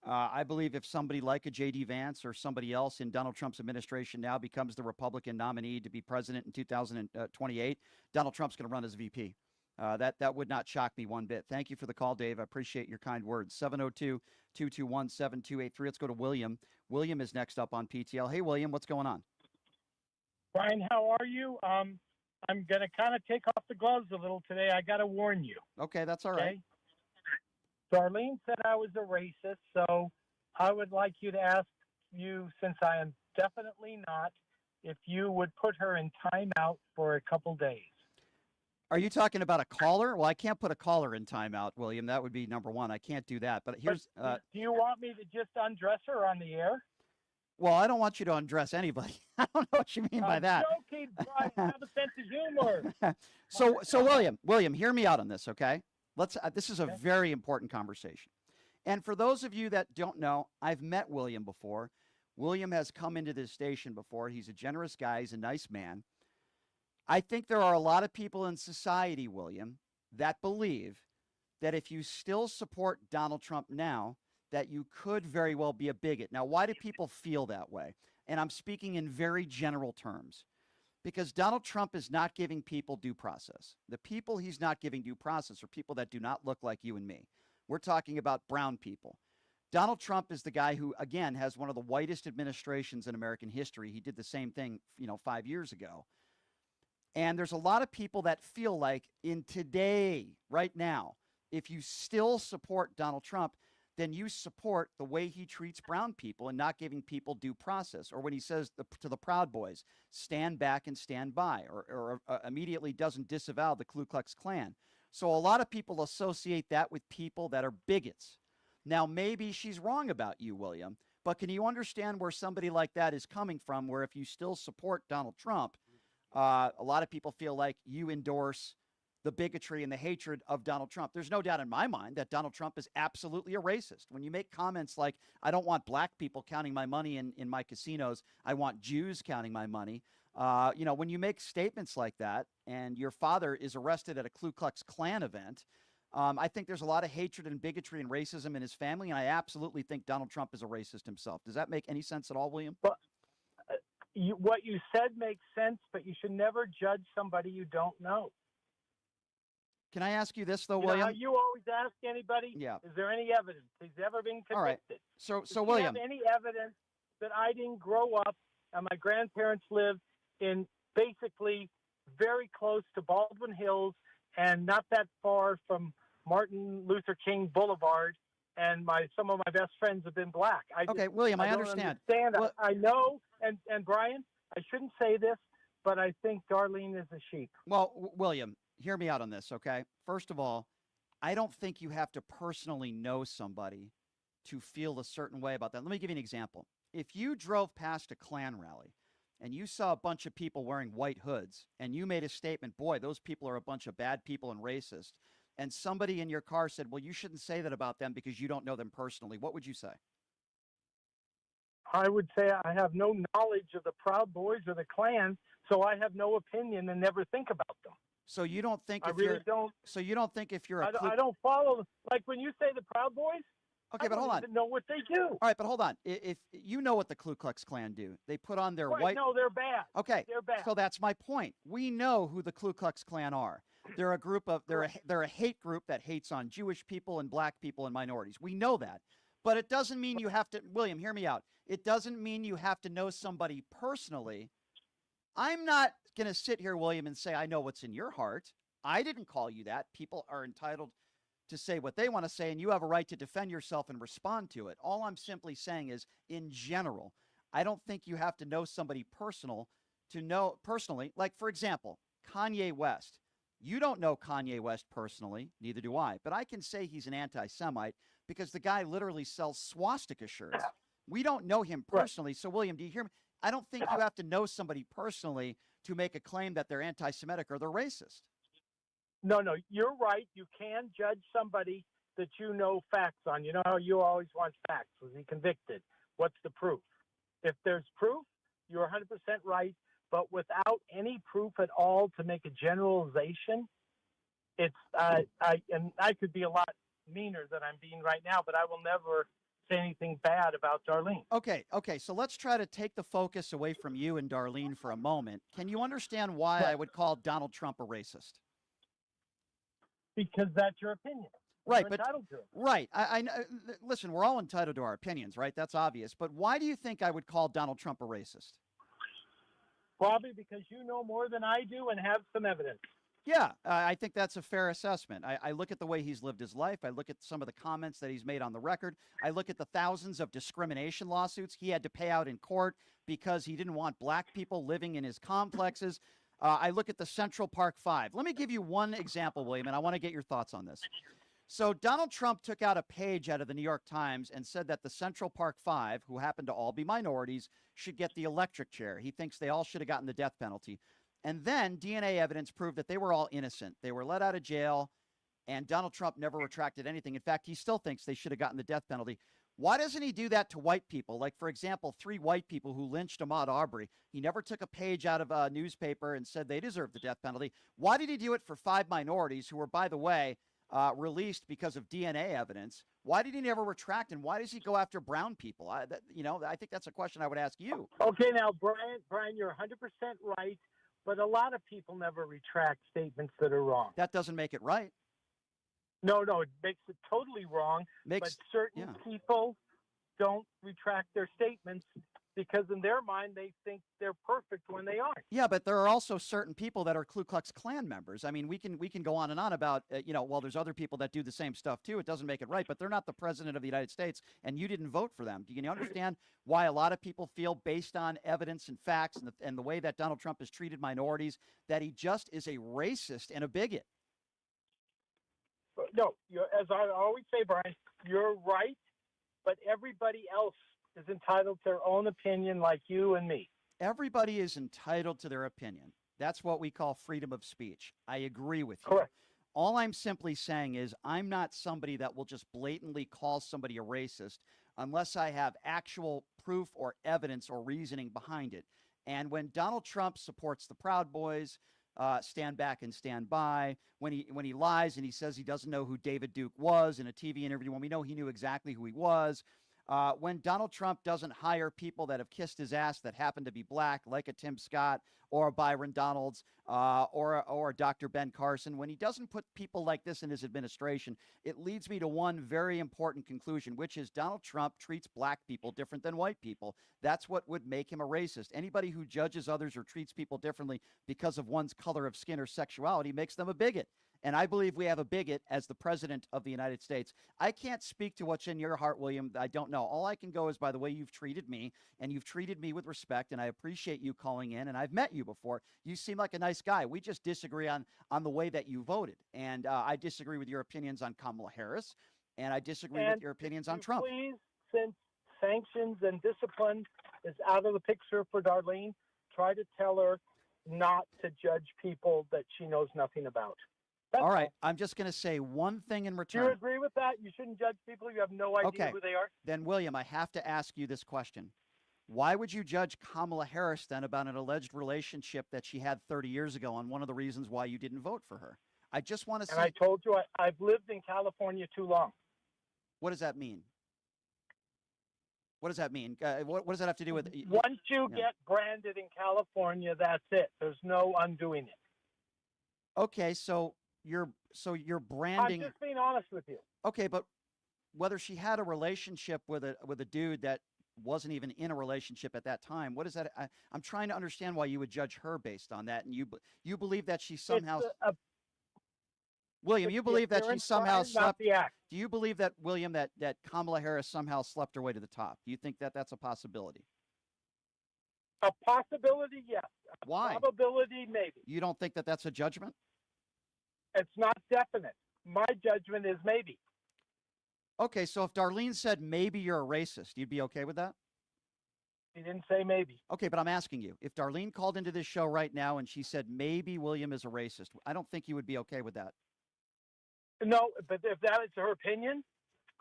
I believe if somebody like a J.D. Vance or somebody else in Donald Trump's administration now becomes the Republican nominee to be president in 2028, Donald Trump's going to run as VP. That would not shock me one bit. Thank you for the call, Dave. I appreciate your kind words. 702-221-7283. Let's go to William. William is next up on PTL. Hey, William, what's going on?
Brian, how are you? I'm going to kind of take off the gloves a little today. I got to warn you.
Okay, that's all right.
Darlene said I was a racist, so I would like you to ask you, since I am definitely not, if you would put her in timeout for a couple days.
Are you talking about a caller? Well, I can't put a caller in timeout, William. That would be number one. I can't do that. But here's...
do you want me to just undress her on the air?
Well, I don't want you to undress anybody. I don't know what you mean by that.
I'm joking, Brian. Have a sense of humor.
So William, hear me out on this, okay? This is a very important conversation. And for those of you that don't know, I've met William before. William has come into this station before. He's a generous guy. He's a nice man. I think there are a lot of people in society, William, that believe that if you still support Donald Trump now, that you could very well be a bigot. Now, why do people feel that way? And I'm speaking in very general terms. Because Donald Trump is not giving people due process. The people he's not giving due process are people that do not look like you and me. We're talking about brown people. Donald Trump is the guy who, again, has one of the whitest administrations in American history. He did the same thing, 5 years ago. And there's a lot of people that feel like in today, right now, if you still support Donald Trump, then you support the way he treats brown people and not giving people due process. Or when he says to the Proud Boys, stand back and stand by, or immediately doesn't disavow the Ku Klux Klan. So a lot of people associate that with people that are bigots. Now, maybe she's wrong about you, William, but can you understand where somebody like that is coming from, where if you still support Donald Trump, a lot of people feel like you endorse the bigotry and the hatred of Donald Trump. There's no doubt in my mind that Donald Trump is absolutely a racist. When you make comments like, I don't want black people counting my money in my casinos, I want Jews counting my money. When you make statements like that and your father is arrested at a Ku Klux Klan event, I think there's a lot of hatred and bigotry and racism in his family, and I absolutely think Donald Trump is a racist himself. Does that make any sense at all, William?
Well, what you said makes sense, but you should never judge somebody you don't know.
Can I ask you this, though,
You know
William?
how you always ask anybody,
Yeah.
is there any evidence he's ever been convicted?
All right. So
Do you
William,
have any evidence that I didn't grow up and my grandparents lived in basically very close to Baldwin Hills and not that far from Martin Luther King Boulevard, and some of my best friends have been black.
William, I
don't
understand.
Well, I know, and Brian, I shouldn't say this, but I think Darlene is a sheep.
Well, William, hear me out on this, okay? First of all, I don't think you have to personally know somebody to feel a certain way about that. Let me give you an example. If you drove past a Klan rally and you saw a bunch of people wearing white hoods and you made a statement, boy, those people are a bunch of bad people and racist, and somebody in your car said, well, you shouldn't say that about them because you don't know them personally, what would you say?
I would say I have no knowledge of the Proud Boys or the Klan, so I have no opinion and never think about them.
So you don't think
I
if
really
you're
don't.
So you don't think if you're a
I don't follow, like when you say the Proud Boys,
Okay,
I
but hold
don't
on.
even know what they do.
All right, but hold on. If you know what the Ku Klux Klan do, they put on their
Right,
white.
no, they're bad.
Okay,
They're bad.
so that's my point. We know who the Ku Klux Klan are. They're a group of they're a hate group that hates on Jewish people and black people and minorities. We know that, but it doesn't mean you have to. William, hear me out. It doesn't mean you have to know somebody personally. I'm not going to sit here, William, and say I know what's in your heart. I didn't call you that. People are entitled to say what they want to say, and you have a right to defend yourself and respond to it. All I'm simply saying is, in general, I don't think you have to know somebody personally. Like, for example, Kanye West. You don't know Kanye West personally, neither do I, but I can say he's an anti-Semite because the guy literally sells swastika shirts. We don't know him personally. So, William, do you hear me? I don't think you have to know somebody personally to make a claim that they're anti-Semitic or they're racist.
No, you're right. You can judge somebody that you know facts on. You know how you always want facts. Was he convicted? What's the proof? If there's proof, you're 100% right. But without any proof at all to make a generalization, it's I could be a lot meaner than I'm being right now, but I will never say anything bad about Darlene.
Okay. So let's try to take the focus away from you and Darlene for a moment. Can you understand why I would call Donald Trump a racist?
Because that's your opinion.
Right,
You're
but
entitled to it.
right. I listen. We're all entitled to our opinions, right? That's obvious. But why do you think I would call Donald Trump a racist?
Probably because you know more than I do and have some evidence.
Yeah, I think that's a fair assessment. I look at the way he's lived his life. I look at some of the comments that he's made on the record. I look at the thousands of discrimination lawsuits he had to pay out in court because he didn't want black people living in his complexes. I look at the Central Park Five. Let me give you one example, William, and I want to get your thoughts on this. So Donald Trump took out a page out of the New York Times and said that the Central Park Five, who happen to all be minorities, should get the electric chair. He thinks they all should have gotten the death penalty. And then DNA evidence proved that they were all innocent. They were let out of jail, and Donald Trump never retracted anything. In fact, he still thinks they should have gotten the death penalty. Why doesn't he do that to white people? Like, for example, 3 white people who lynched Ahmaud Arbery. He never took a page out of a newspaper and said they deserve the death penalty. Why did he do it for 5 minorities who were, by the way, released because of DNA evidence? Why did he never retract, and why does he go after brown people? I think that's a question I would ask you.
Okay, now, Brian, you're 100% right, but a lot of people never retract statements that are wrong.
That doesn't make it right.
No, it makes it totally wrong. But certain people don't retract their statements because in their mind they think they're perfect when they aren't.
Yeah, but there are also certain people that are Ku Klux Klan members. I mean, we can go on and on about well, there's other people that do the same stuff too. It doesn't make it right, but they're not the president of the United States, and you didn't vote for them. Do you understand why a lot of people feel, based on evidence and facts and the way that Donald Trump has treated minorities, that he just is a racist and a bigot?
No, as I always say, Brian, you're right, but everybody else is entitled to their own opinion, like you and me.
Everybody is entitled to their opinion. That's what we call freedom of speech. I agree with you.
Correct.
All I'm simply saying is I'm not somebody that will just blatantly call somebody a racist unless I have actual proof or evidence or reasoning behind it. And when Donald Trump supports the Proud Boys, stand back and stand by, when he lies and he says he doesn't know who David Duke was in a TV interview when we know he knew exactly who he was, when Donald Trump doesn't hire people that have kissed his ass that happen to be black, like a Tim Scott or a Byron Donalds or a Dr. Ben Carson, when he doesn't put people like this in his administration, it leads me to one very important conclusion, which is Donald Trump treats black people different than white people. That's what would make him a racist. Anybody who judges others or treats people differently because of one's color of skin or sexuality makes them a bigot. And I believe we have a bigot as the president of the United States. I can't speak to what's in your heart, William. I don't know. All I can go is by the way you've treated me, and you've treated me with respect, and I appreciate you calling in, and I've met you before. You seem like a nice guy. We just disagree on the way that you voted. And I disagree with your opinions on Kamala Harris, and I disagree with your opinions on Trump.
Please, since sanctions and discipline is out of the picture for Darlene, try to tell her not to judge people that she knows nothing about.
All right, I'm just going to say one thing in return.
Do you agree with that? You shouldn't judge people you have no idea who they are?
Then, William, I have to ask you this question. Why would you judge Kamala Harris then about an alleged relationship that she had 30 years ago on one of the reasons why you didn't vote for her? I just want to say...
And I told you I've lived in California too long.
What does that mean? What does that mean? What does that have to do with...
Once you get branded in California, that's it. There's no undoing it.
Okay, so you're branding...
I'm just being honest with you.
Okay, but whether she had a relationship with a dude that wasn't even in a relationship at that time, what is that? I'm trying to understand why you would judge her based on that, and you believe that she somehow... William, you believe that she somehow slept... Do you believe that, William, that Kamala Harris somehow slept her way to the top? Do you think that that's a possibility?
A possibility, yes.
Why?
Probability, maybe.
You don't think that that's a judgment?
It's not definite. My judgment is maybe.
Okay, so if Darlene said maybe you're a racist, you'd be okay with that?
She didn't say maybe.
Okay, but I'm asking you, if Darlene called into this show right now and she said maybe William is a racist, I don't think you would be okay with that.
No, but if that is her opinion,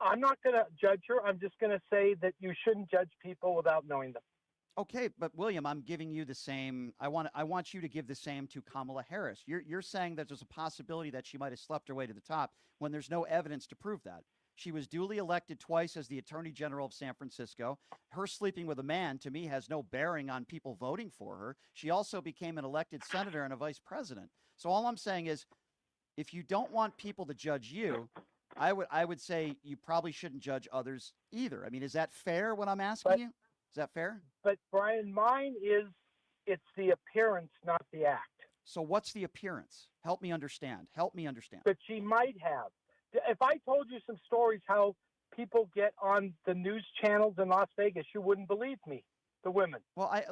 I'm not going to judge her. I'm just going to say that you shouldn't judge people without knowing them.
Okay, but William, I'm giving you the same. I want you to give the same to Kamala Harris. You're saying that there's a possibility that she might have slept her way to the top when there's no evidence to prove that. She was duly elected twice as the Attorney General of San Francisco. Her sleeping with a man, to me, has no bearing on people voting for her. She also became an elected senator and a vice president. So all I'm saying is, if you don't want people to judge you, I would say you probably shouldn't judge others either. I mean, is that fair what I'm asking you? Is that fair?
But, Brian, mine is it's the appearance, not the act.
So what's the appearance? Help me understand.
But she might have. If I told you some stories how people get on the news channels in Las Vegas, you wouldn't believe me, the women.
Well, I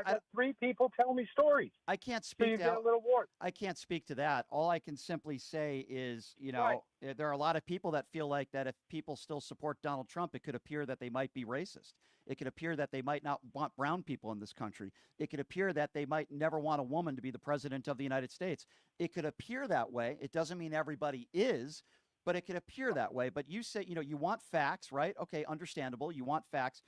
got 3 people tell me stories.
I can't
So
speak
you
to
get a little warped.
I can't speak to that. All I can simply say is, there are a lot of people that feel like that if people still support Donald Trump, it could appear that they might be racist. It could appear that they might not want brown people in this country. It could appear that they might never want a woman to be the president of the United States. It could appear that way. It doesn't mean everybody is, but it could appear that way. But you say, you want facts, right? Okay, understandable. You want facts.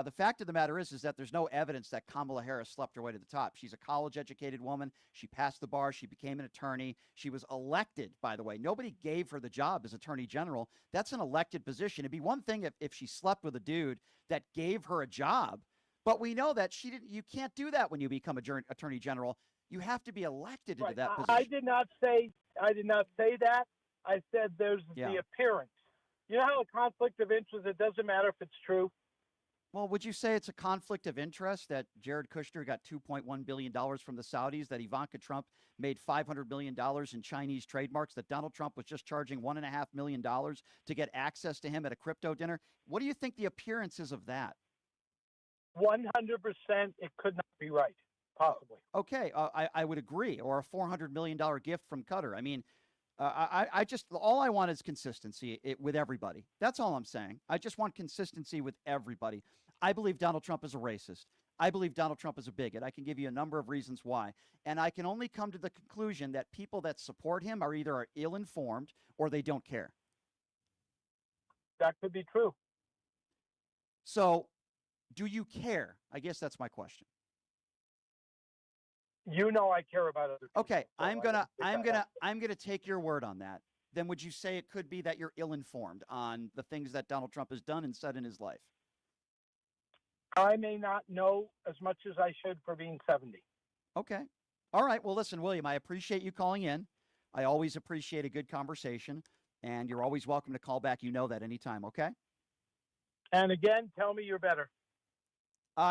The fact of the matter is that there's no evidence that Kamala Harris slept her way to the top. She's a college-educated woman. She passed the bar. She became an attorney. She was elected, by the way. Nobody gave her the job as attorney general. That's an elected position. It'd be one thing if she slept with a dude that gave her a job, but we know that she didn't. You can't do that when you become attorney general. You have to be elected into that position.
I did not say that. I said there's the appearance. You know how a conflict of interest, it doesn't matter if it's true.
Well, would you say it's a conflict of interest that Jared Kushner got $2.1 billion from the Saudis, that Ivanka Trump made $500 million in Chinese trademarks, that Donald Trump was just charging $1.5 million to get access to him at a crypto dinner? What do you think the appearances of that?
100%, it could not be right, possibly.
Okay, I would agree. Or a $400 million gift from Qatar. I mean, I just, all I want is consistency with everybody. That's all I'm saying. I just want consistency with everybody. I believe Donald Trump is a racist. I believe Donald Trump is a bigot. I can give you a number of reasons why. And I can only come to the conclusion that people that support him are either ill-informed or they don't care.
That could be true.
So, do you care? I guess that's my question.
You know I care about other people.
Okay,
so
I'm gonna take your word on that. Then would you say it could be that you're ill-informed on the things that Donald Trump has done and said in his life?
I may not know as much as I should for being 70.
Okay. All right. Well, listen, William, I appreciate you calling in. I always appreciate a good conversation, and you're always welcome to call back. You know that anytime, okay?
And again, tell me you're better.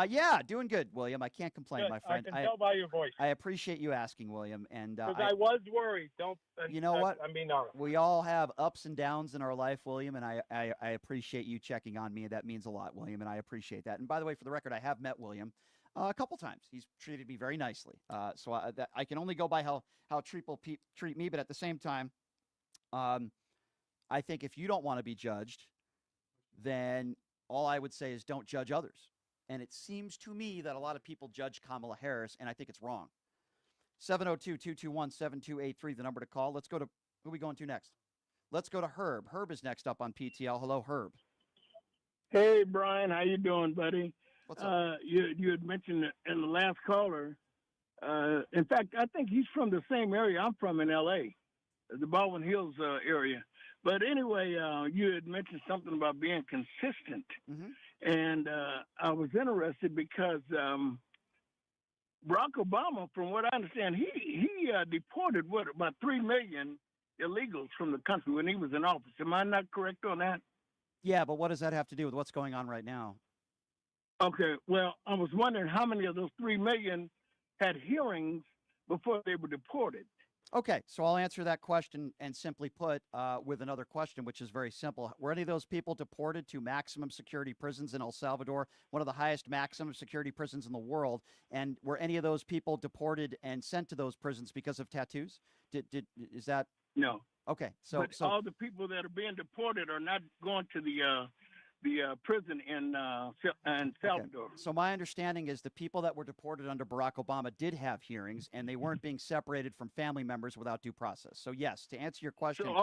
Yeah, doing good, William. I can't complain,
Good.
my friend.
I can tell by your voice.
I appreciate you asking, William. And
Because I was worried.
You know what?
I mean, all right.
We all have ups and downs in our life, William, and I appreciate you checking on me. That means a lot, William, and I appreciate that. And by the way, for the record, I have met William a couple times. He's treated me very nicely. So I can only go by how people treat me. But at the same time, I think if you don't want to be judged, then all I would say is don't judge others. And it seems to me that a lot of people judge Kamala Harris, and I think it's wrong. 702-221-7283, the number to call. Let's go to, who are we going to next? Let's go to Herb. Herb is next up on PTL. Hello, Herb.
Hey, Brian. How you doing, buddy?
What's up?
You had mentioned in the last caller. In fact, I think he's from the same area I'm from in L.A., the Baldwin Hills area. But anyway, you had mentioned something about being consistent.
Mm-hmm.
And I was interested because Barack Obama, from what I understand, he deported, about 3 million illegals from the country when he was in office. Am I not correct on that?
Yeah, but what does that have to do with what's going on right now?
Okay, well, I was wondering how many of those 3 million had hearings before they were deported.
Okay, so I'll answer that question and simply put with another question, which is very simple. Were any of those people deported to maximum security prisons in El Salvador, one of the highest maximum security prisons in the world? And were any of those people deported and sent to those prisons because of tattoos? Is that?
No.
Okay,
so all the people that are being deported are not going to the prison in Salvador.
Okay. So my understanding is the people that were deported under Barack Obama did have hearings, and they weren't being separated from family members without due process. So yes, to answer your question.
So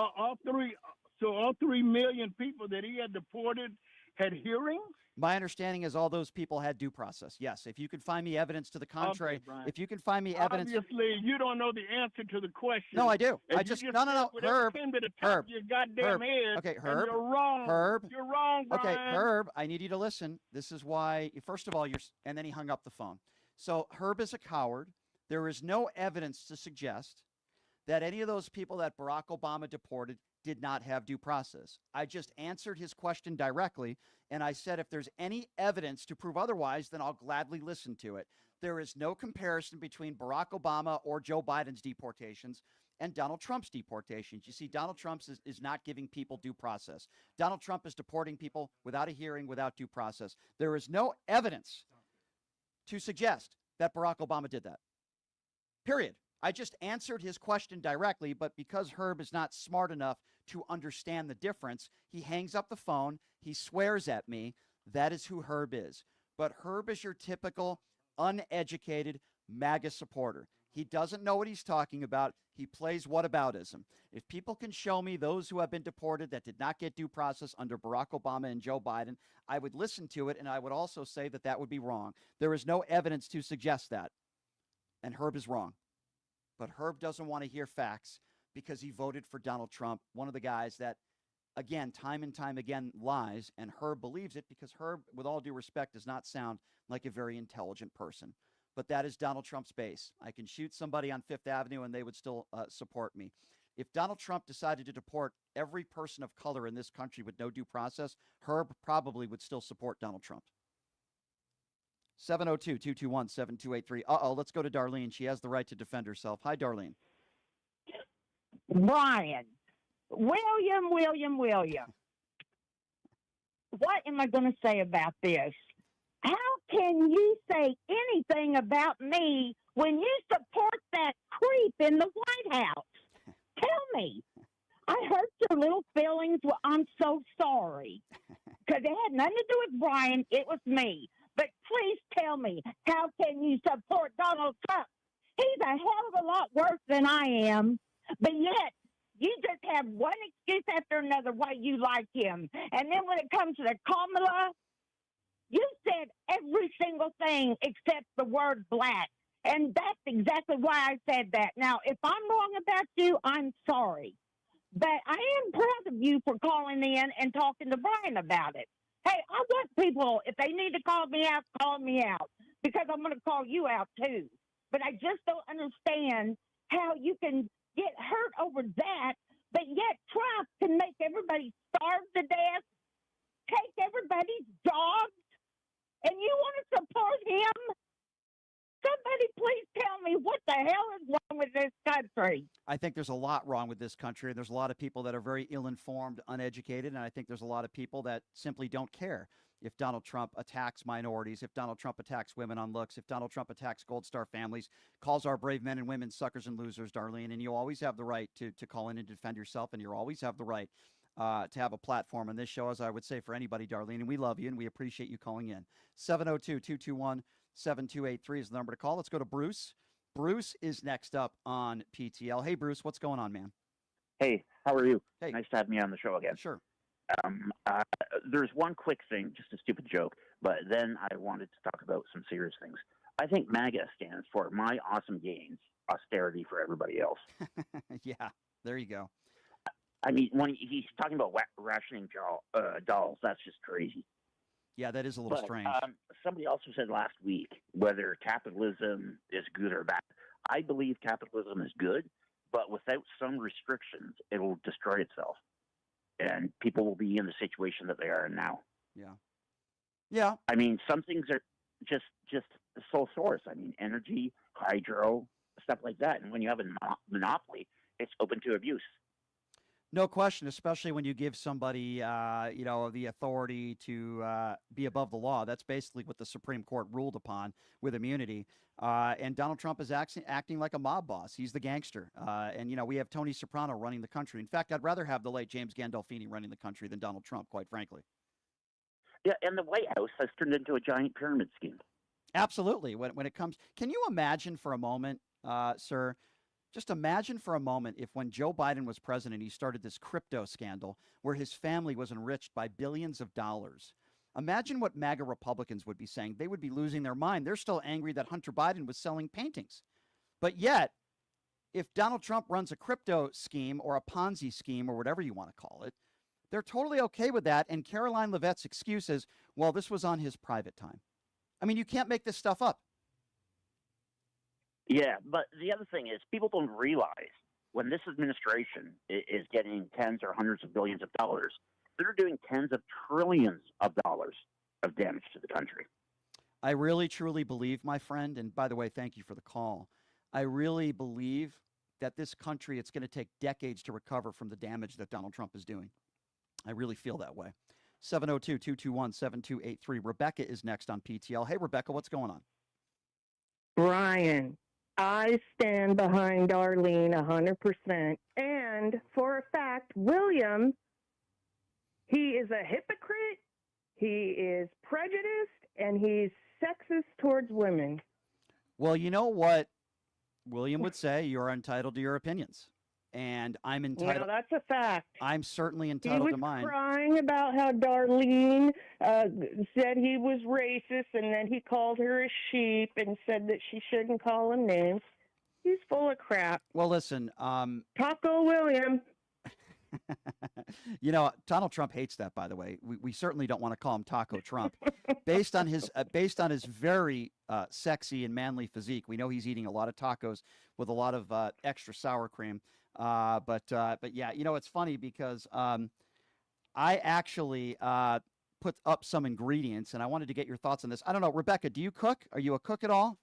all 3 million people that he had deported had hearings?
My understanding is all those people had due process. Yes, if you can find me evidence to the contrary, if you can find me evidence.
Obviously, you don't know the answer to the question.
No, I do.
And
I just no. Herb. Herb.
Your goddamn head.
Okay, Herb.
You're wrong.
Herb.
You're wrong, Brian.
Okay, Herb. I need you to listen. This is why. First of all, and then he hung up the phone. So Herb is a coward. There is no evidence to suggest that any of those people that Barack Obama deported did not have due process. I just answered his question directly, and I said if there's any evidence to prove otherwise, then I'll gladly listen to it. There is no comparison between Barack Obama or Joe Biden's deportations and Donald Trump's deportations. You see, Donald Trump is not giving people due process. Donald Trump is deporting people without a hearing, without due process. There is no evidence to suggest that Barack Obama did that. Period. I just answered his question directly, but because Herb is not smart enough to understand the difference, he hangs up the phone, he swears at me. That is who Herb is. But Herb is your typical uneducated MAGA supporter. He doesn't know what he's talking about. He plays whataboutism. If people can show me those who have been deported that did not get due process under Barack Obama and Joe Biden, I would listen to it, and I would also say that that would be wrong. There is no evidence to suggest that, and Herb is wrong. But Herb doesn't want to hear facts because he voted for Donald Trump, one of the guys that, again, time and time again lies, and Herb believes it because Herb, with all due respect, does not sound like a very intelligent person. But that is Donald Trump's base. I can shoot somebody on Fifth Avenue and they would still support me. If Donald Trump decided to deport every person of color in this country with no due process, Herb probably would still support Donald Trump. 702-221-7283. Uh-oh, let's go to Darlene. She has the right to defend herself. Hi, Darlene.
Brian, William. What am I going to say about this? How can you say anything about me when you support that creep in the White House? Tell me. I hurt your little feelings. Well, I'm so sorry. Because it had nothing to do with Brian. It was me. But please tell me, how can you support Donald Trump? He's a hell of a lot worse than I am. But yet, you just have one excuse after another why you like him. And then when it comes to the Kamala, you said every single thing except the word black. And that's exactly why I said that. Now, if I'm wrong about you, I'm sorry. But I am proud of you for calling in and talking to Brian about it. Hey, I want people, if they need to call me out, because I'm going to call you out too. But I just don't understand how you can get hurt over that, but yet Trump can make everybody starve to death, take everybody's jobs, and you want to support him? Somebody please tell me what the hell is wrong with this country.
I think there's a lot wrong with this country. There's a lot of people that are very ill-informed, uneducated, and I think there's a lot of people that simply don't care if Donald Trump attacks minorities, if Donald Trump attacks women on looks, if Donald Trump attacks Gold Star families, calls our brave men and women suckers and losers, Darlene, and you always have the right to call in and defend yourself, and you always have the right to have a platform on this show, as I would say for anybody, Darlene, and we love you, and we appreciate you calling in. 702-221-7283 is the number to call. Let's go to Bruce. Bruce is next up on PTL. Hey, Bruce, what's going on, man?
Hey, how are you?
Hey.
Nice to have me on the show again.
Sure.
There's one quick thing, just a stupid joke, but then I wanted to talk about some serious things. I think MAGA stands for my awesome gains, austerity for everybody else.
Yeah, there you go.
I mean, when he's talking about rationing dolls, that's just crazy.
Yeah, that is a little strange.
Somebody also said last week whether capitalism is good or bad. I believe capitalism is good, but without some restrictions, it will destroy itself. And people will be in the situation that they are in now.
Yeah. Yeah.
I mean, some things are just sole source. I mean, energy, hydro, stuff like that. And when you have a monopoly, it's open to abuse.
No question, especially when you give somebody, the authority to be above the law. That's basically what the Supreme Court ruled upon with immunity. And Donald Trump is acting like a mob boss. He's the gangster. And we have Tony Soprano running the country. In fact, I'd rather have the late James Gandolfini running the country than Donald Trump, quite frankly.
Yeah, and the White House has turned into a giant pyramid scheme.
Absolutely. When it comes, can you imagine for a moment, sir, just imagine for a moment if when Joe Biden was president, he started this crypto scandal where his family was enriched by billions of dollars. Imagine what MAGA Republicans would be saying. They would be losing their mind. They're still angry that Hunter Biden was selling paintings. But yet, if Donald Trump runs a crypto scheme or a Ponzi scheme or whatever you want to call it, they're totally okay with that. And Caroline Leavitt's excuse is, well, this was on his private time. I mean, you can't make this stuff up.
Yeah, but the other thing is people don't realize when this administration is getting tens or hundreds of billions of dollars, they're doing tens of trillions of dollars of damage to the country.
I really, truly believe, my friend, and by the way, thank you for the call. I really believe that this country, it's going to take decades to recover from the damage that Donald Trump is doing. I really feel that way. 702-221-7283. Rebecca is next on PTL. Hey, Rebecca, what's going on?
Brian, I stand behind Darlene 100%. And for a fact, William, he is a hypocrite, he is prejudiced, and he's sexist towards women.
Well, you know what William would say? You're entitled to your opinions. And I'm entitled.
No, that's a fact.
I'm certainly entitled to mine.
He was crying about how Darlene said he was racist, and then he called her a sheep and said that she shouldn't call him names. He's full of crap.
Well, listen.
Taco William.
Donald Trump hates that, by the way. We certainly don't want to call him Taco Trump. based on his very sexy and manly physique, we know he's eating a lot of tacos with a lot of extra sour cream. But yeah, it's funny because I actually put up some ingredients, and I wanted to get your thoughts on this. I don't know, Rebecca, do you cook? Are you a cook at all?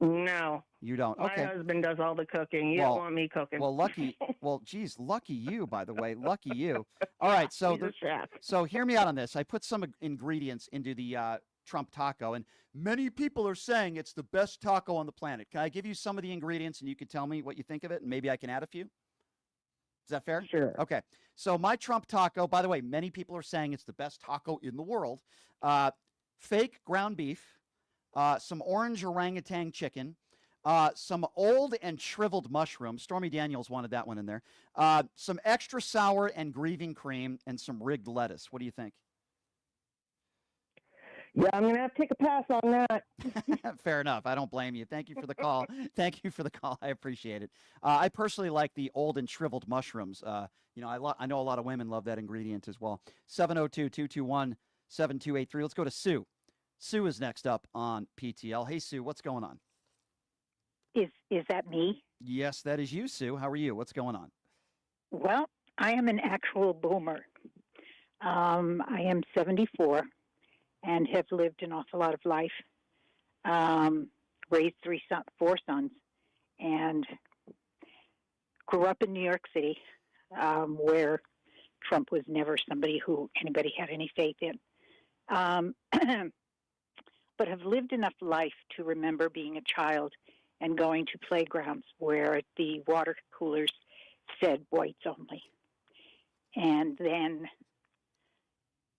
No.
You don't.
My
Okay.
husband does all the cooking. You don't want me cooking.
Well, lucky. Well, geez, lucky you. By the way, lucky you. All right. So,
He's a chef.
so hear me out on this. I put some ingredients into the Trump taco, and many people are saying it's the best taco on the planet. Can I give you some of the ingredients, and you can tell me what you think of it, and maybe I can add a few? Is that fair?
Sure.
Okay. So my Trump taco, by the way, many people are saying it's the best taco in the world. Fake ground beef, some orange orangutan chicken, some old and shriveled mushrooms. Stormy Daniels wanted that one in there. Some extra sour and grieving cream, and some rigged lettuce. What do you think?
Yeah, I'm going to have to take a pass on that.
Fair enough. I don't blame you. Thank you for the call. Thank you for the call. I appreciate it. I personally like the old and shriveled mushrooms. You know, I know a lot of women love that ingredient as well. 702-221-7283. Let's go to Sue. Sue is next up on PTL. Hey, Sue, what's going on?
Is that me?
Yes, that is you, Sue. How are you? What's going on?
Well, I am an actual boomer. I am 74 and have lived an awful lot of life. Raised four sons, and grew up in New York City, where Trump was never somebody who anybody had any faith in. But have lived enough life to remember being a child and going to playgrounds where the water coolers said whites only. And then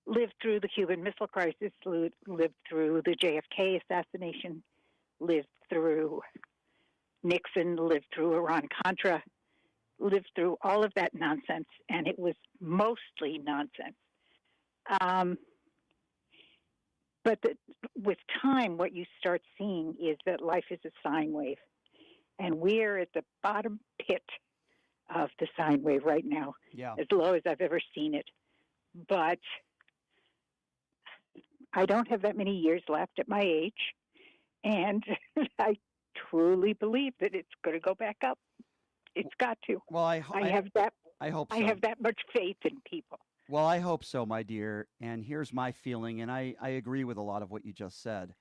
lived through the Cuban Missile Crisis, lived through the JFK assassination, lived through Nixon, lived through Iran-Contra, lived through all of that nonsense, and it was mostly nonsense. But with time, what you start seeing is that life is a sine wave. And we're at the bottom pit of the sine wave right now, as low as I've ever seen it. But I don't have that many years left at my age. And I truly believe that it's going to go back up. It's got to.
Well, I
have that.
I hope so.
I have that much faith in people.
Well, I hope so, my dear. And here's my feeling, and I agree with a lot of what you just said.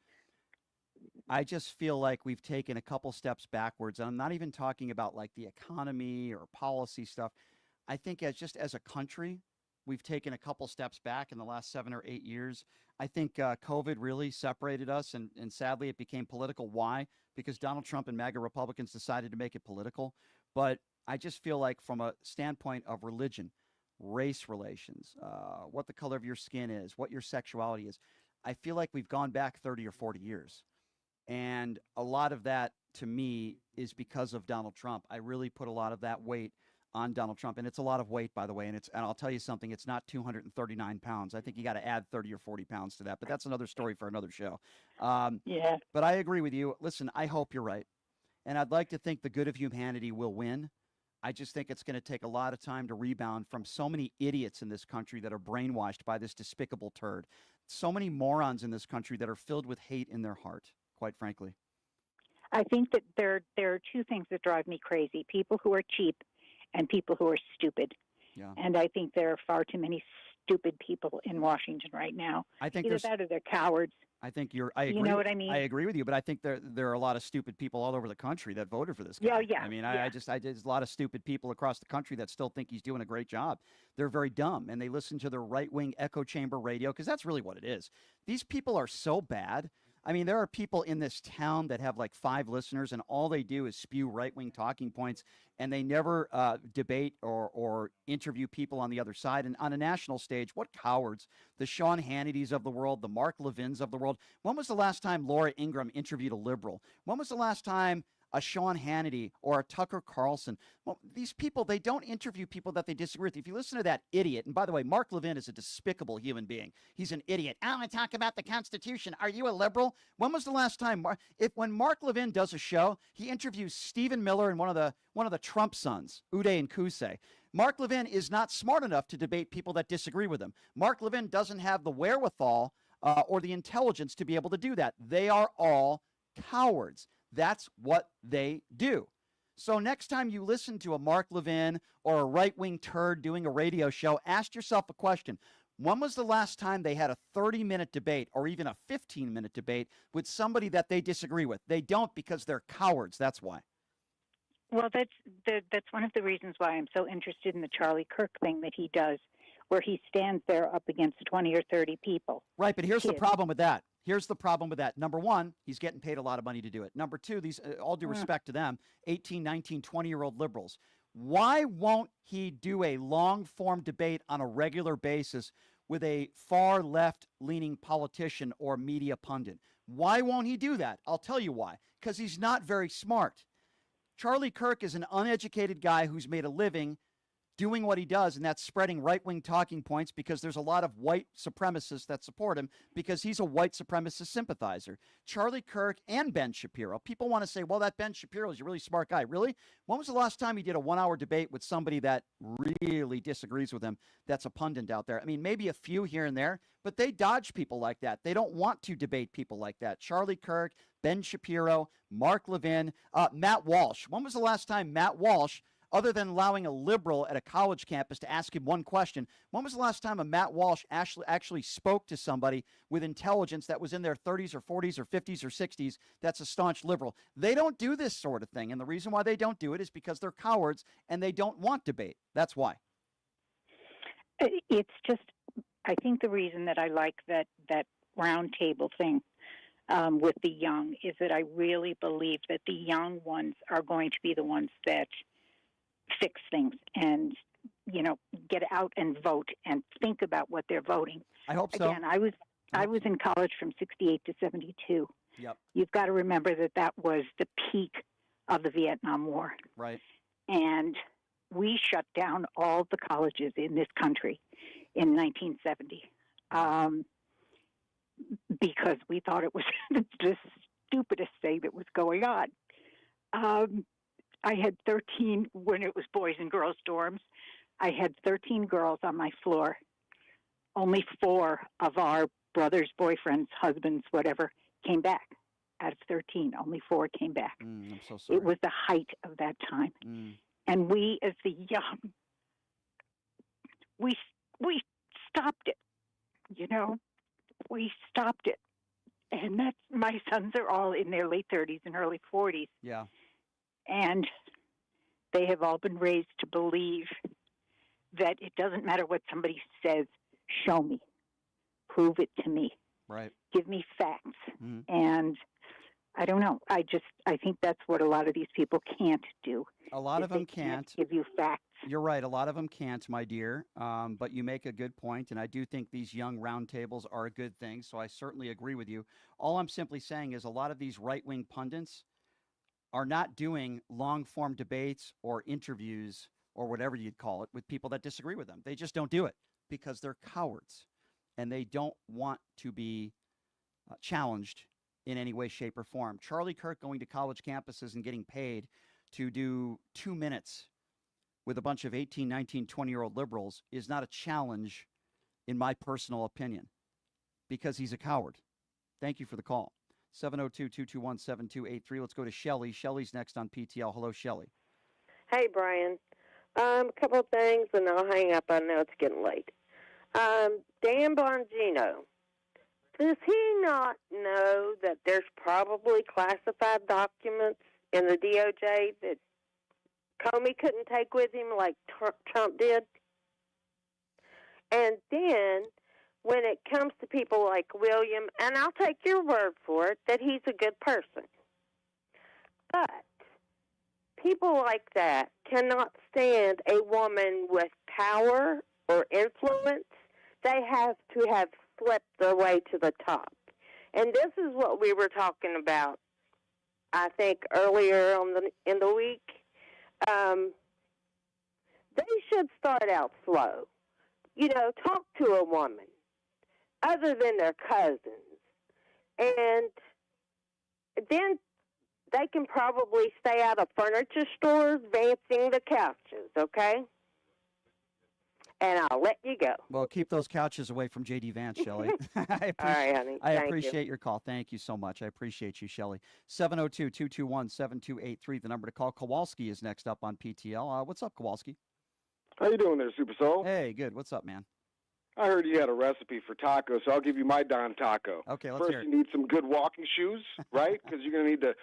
I just feel like we've taken a couple steps backwards. And I'm not even talking about like the economy or policy stuff. I think as a country, we've taken a couple steps back in the last 7 or 8 years. I think COVID really separated us, and sadly it became political. Why? Because Donald Trump and MAGA Republicans decided to make it political. But I just feel like from a standpoint of religion, race relations, what the color of your skin is, what your sexuality is, I feel like we've gone back 30 or 40 years. And a lot of that, to me, is because of Donald Trump. I really put a lot of that weight on Donald Trump. And it's a lot of weight, by the way. And I'll tell you something, it's not 239 pounds. I think you got to add 30 or 40 pounds to that. But that's another story for another show.
Yeah.
But I agree with you. Listen, I hope you're right. And I'd like to think the good of humanity will win. I just think it's going to take a lot of time to rebound from so many idiots in this country that are brainwashed by this despicable turd. So many morons in this country that are filled with hate in their heart, quite frankly.
I think that there are two things that drive me crazy: people who are cheap and people who are stupid.
Yeah.
And I think there are far too many stupid people in Washington right now.
I think
either that or they're cowards.
I think I agree.
You know what I mean?
I agree with you, but I think there are a lot of stupid people all over the country that voted for this guy.
Yeah, yeah.
I mean,
yeah.
there's a lot of stupid people across the country that still think he's doing a great job. They're very dumb, and they listen to the right-wing echo chamber radio, because that's really what it is. These people are so bad. I mean, there are people in this town that have like 5 listeners, and all they do is spew right-wing talking points, and they never debate or interview people on the other side. And on a national stage, what cowards. The Sean Hannitys of the world, the Mark Levins of the world. When was the last time Laura Ingraham interviewed a liberal? When was the last time a Sean Hannity or a Tucker Carlson? Well, these people, they don't interview people that they disagree with. If you listen to that idiot, and by the way, Mark Levin is a despicable human being. He's an idiot. I want to talk about the Constitution. Are you a liberal? When was the last time? When Mark Levin does a show, he interviews Stephen Miller and one of the Trump sons, Uday and Kusei. Mark Levin is not smart enough to debate people that disagree with him. Mark Levin doesn't have the wherewithal or the intelligence to be able to do that. They are all cowards. That's what they do. So next time you listen to a Mark Levin or a right-wing turd doing a radio show, ask yourself a question. When was the last time they had a 30-minute debate or even a 15-minute debate with somebody that they disagree with? They don't, because they're cowards. That's why.
Well, that's one of the reasons why I'm so interested in the Charlie Kirk thing that he does, where he stands there up against 20 or 30 people.
Right, but here's the problem with that. Here's the problem with that. Number one, he's getting paid a lot of money to do it. Number two, these, all due respect to them, 18, 19, 20-year-old liberals. Why won't he do a long-form debate on a regular basis with a far left-leaning politician or media pundit? Why won't he do that? I'll tell you why. Because he's not very smart. Charlie Kirk is an uneducated guy who's made a living doing what he does, and that's spreading right-wing talking points, because there's a lot of white supremacists that support him because he's a white supremacist sympathizer. Charlie Kirk and Ben Shapiro. People want to say, well, that Ben Shapiro is a really smart guy. Really? When was the last time he did a one-hour debate with somebody that really disagrees with him that's a pundit out there? I mean, maybe a few here and there, but they dodge people like that. They don't want to debate people like that. Charlie Kirk, Ben Shapiro, Mark Levin, Matt Walsh. When was the last time Matt Walsh, other than allowing a liberal at a college campus to ask him one question, when was the last time a Matt Walsh actually spoke to somebody with intelligence that was in their 30s or 40s or 50s or 60s that's a staunch liberal? They don't do this sort of thing, and the reason why they don't do it is because they're cowards and they don't want debate. That's why.
It's just, I think the reason that I like that round table thing with the young is that I really believe that the young ones are going to be the ones that fix things and, get out and vote and think about what they're voting.
I hope so.
Again, I was in college from 68 to 72.
Yep.
You've got to remember that was the peak of the Vietnam War.
Right.
And we shut down all the colleges in this country in 1970 because we thought it was the stupidest thing that was going on. I had 13, when it was boys and girls dorms, I had 13 girls on my floor. Only 4 of our brothers, boyfriends, husbands, whatever, came back. Out of 13, only 4 came back.
I'm so sorry.
It was the height of that time. And we, as the young, we stopped it. We stopped it. And that's, my sons are all in their late 30s and early 40s.
Yeah.
And they have all been raised to believe that it doesn't matter what somebody says, show me, prove it to me.
Right.
Give me facts. And I don't know. I think that's what a lot of these people can't do.
A lot of them can't
give you facts.
You're right. A lot of them can't, my dear. But you make a good point, and I do think these young roundtables are a good thing, so I certainly agree with you. All I'm simply saying is a lot of these right-wing pundits are not doing long-form debates or interviews or whatever you'd call it with people that disagree with them. They just don't do it because they're cowards, and they don't want to be challenged in any way, shape, or form. Charlie Kirk going to college campuses and getting paid to do 2 minutes with a bunch of 18, 19, 20-year-old liberals is not a challenge, in my personal opinion, because he's a coward. Thank you for the call. 702-221-7283. Let's go to Shelley. Shelley's next on PTL. Hello, Shelley.
Hey, Brian. A couple of things, and I'll hang up. I know it's getting late. Dan Bongino, does he not know that there's probably classified documents in the DOJ that Comey couldn't take with him like Trump did? And then when it comes to people like William, and I'll take your word for it, that he's a good person. But people like that cannot stand a woman with power or influence. They have to have slipped their way to the top. And this is what we were talking about, I think, earlier in the week. They should start out slow. Talk to a woman other than their cousins. And then they can probably stay out of furniture stores vancing the couches, okay? And I'll let you go.
Well, keep those couches away from J.D. Vance, Shelley.
All right, honey.
I
Thank
appreciate
you.
your call. Thank you so much. I appreciate you, Shelley. 702-221-7283, the number to call. Kowalski is next up on PTL. What's up, Kowalski?
How you doing there, Super Soul?
Hey, good. What's up, man?
I heard you had a recipe for tacos, so I'll give you my Don Taco.
Okay, let's
First,
hear it.
you need some good walking shoes, right? Because you're gonna need to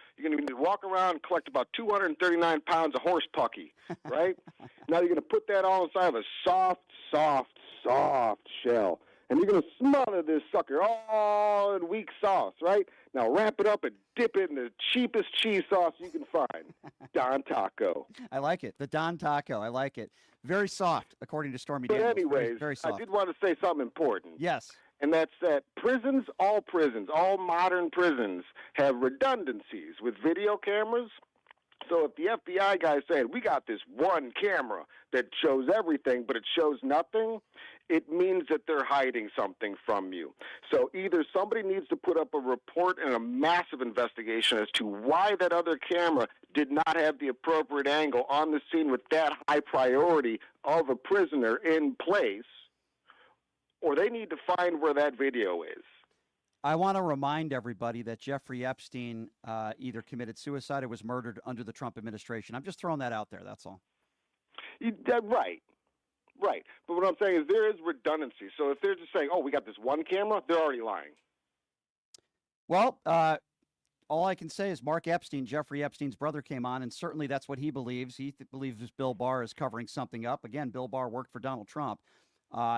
walk around and collect about 239 pounds of horse pucky, right? Now you're gonna put that all inside of a soft shell, and you're gonna smother this sucker all in weak sauce, right? Now wrap it up and dip it in the cheapest cheese sauce you can find. Don Taco.
I like it. The Don Taco. I like it. Very soft, according to Stormy
But
Daniels.
anyways,
very
I
soft.
did want to say something important.
Yes.
And that's that all modern prisons have redundancies with video cameras. So if the FBI guy said, we got this one camera that shows everything, but it shows nothing, it means that they're hiding something from you. So either somebody needs to put up a report and a massive investigation as to why that other camera did not have the appropriate angle on the scene with that high priority of a prisoner in place, or they need to find where that video is.
I want to remind everybody that Jeffrey Epstein either committed suicide or was murdered under the Trump administration. I'm just throwing that out there. That's all.
Right. But what I'm saying is there is redundancy. So if they're just saying, oh, we got this one camera, they're already lying.
Well, all I can say is Mark Epstein, Jeffrey Epstein's brother, came on, and certainly that's what he believes. He believes Bill Barr is covering something up. Again, Bill Barr worked for Donald Trump.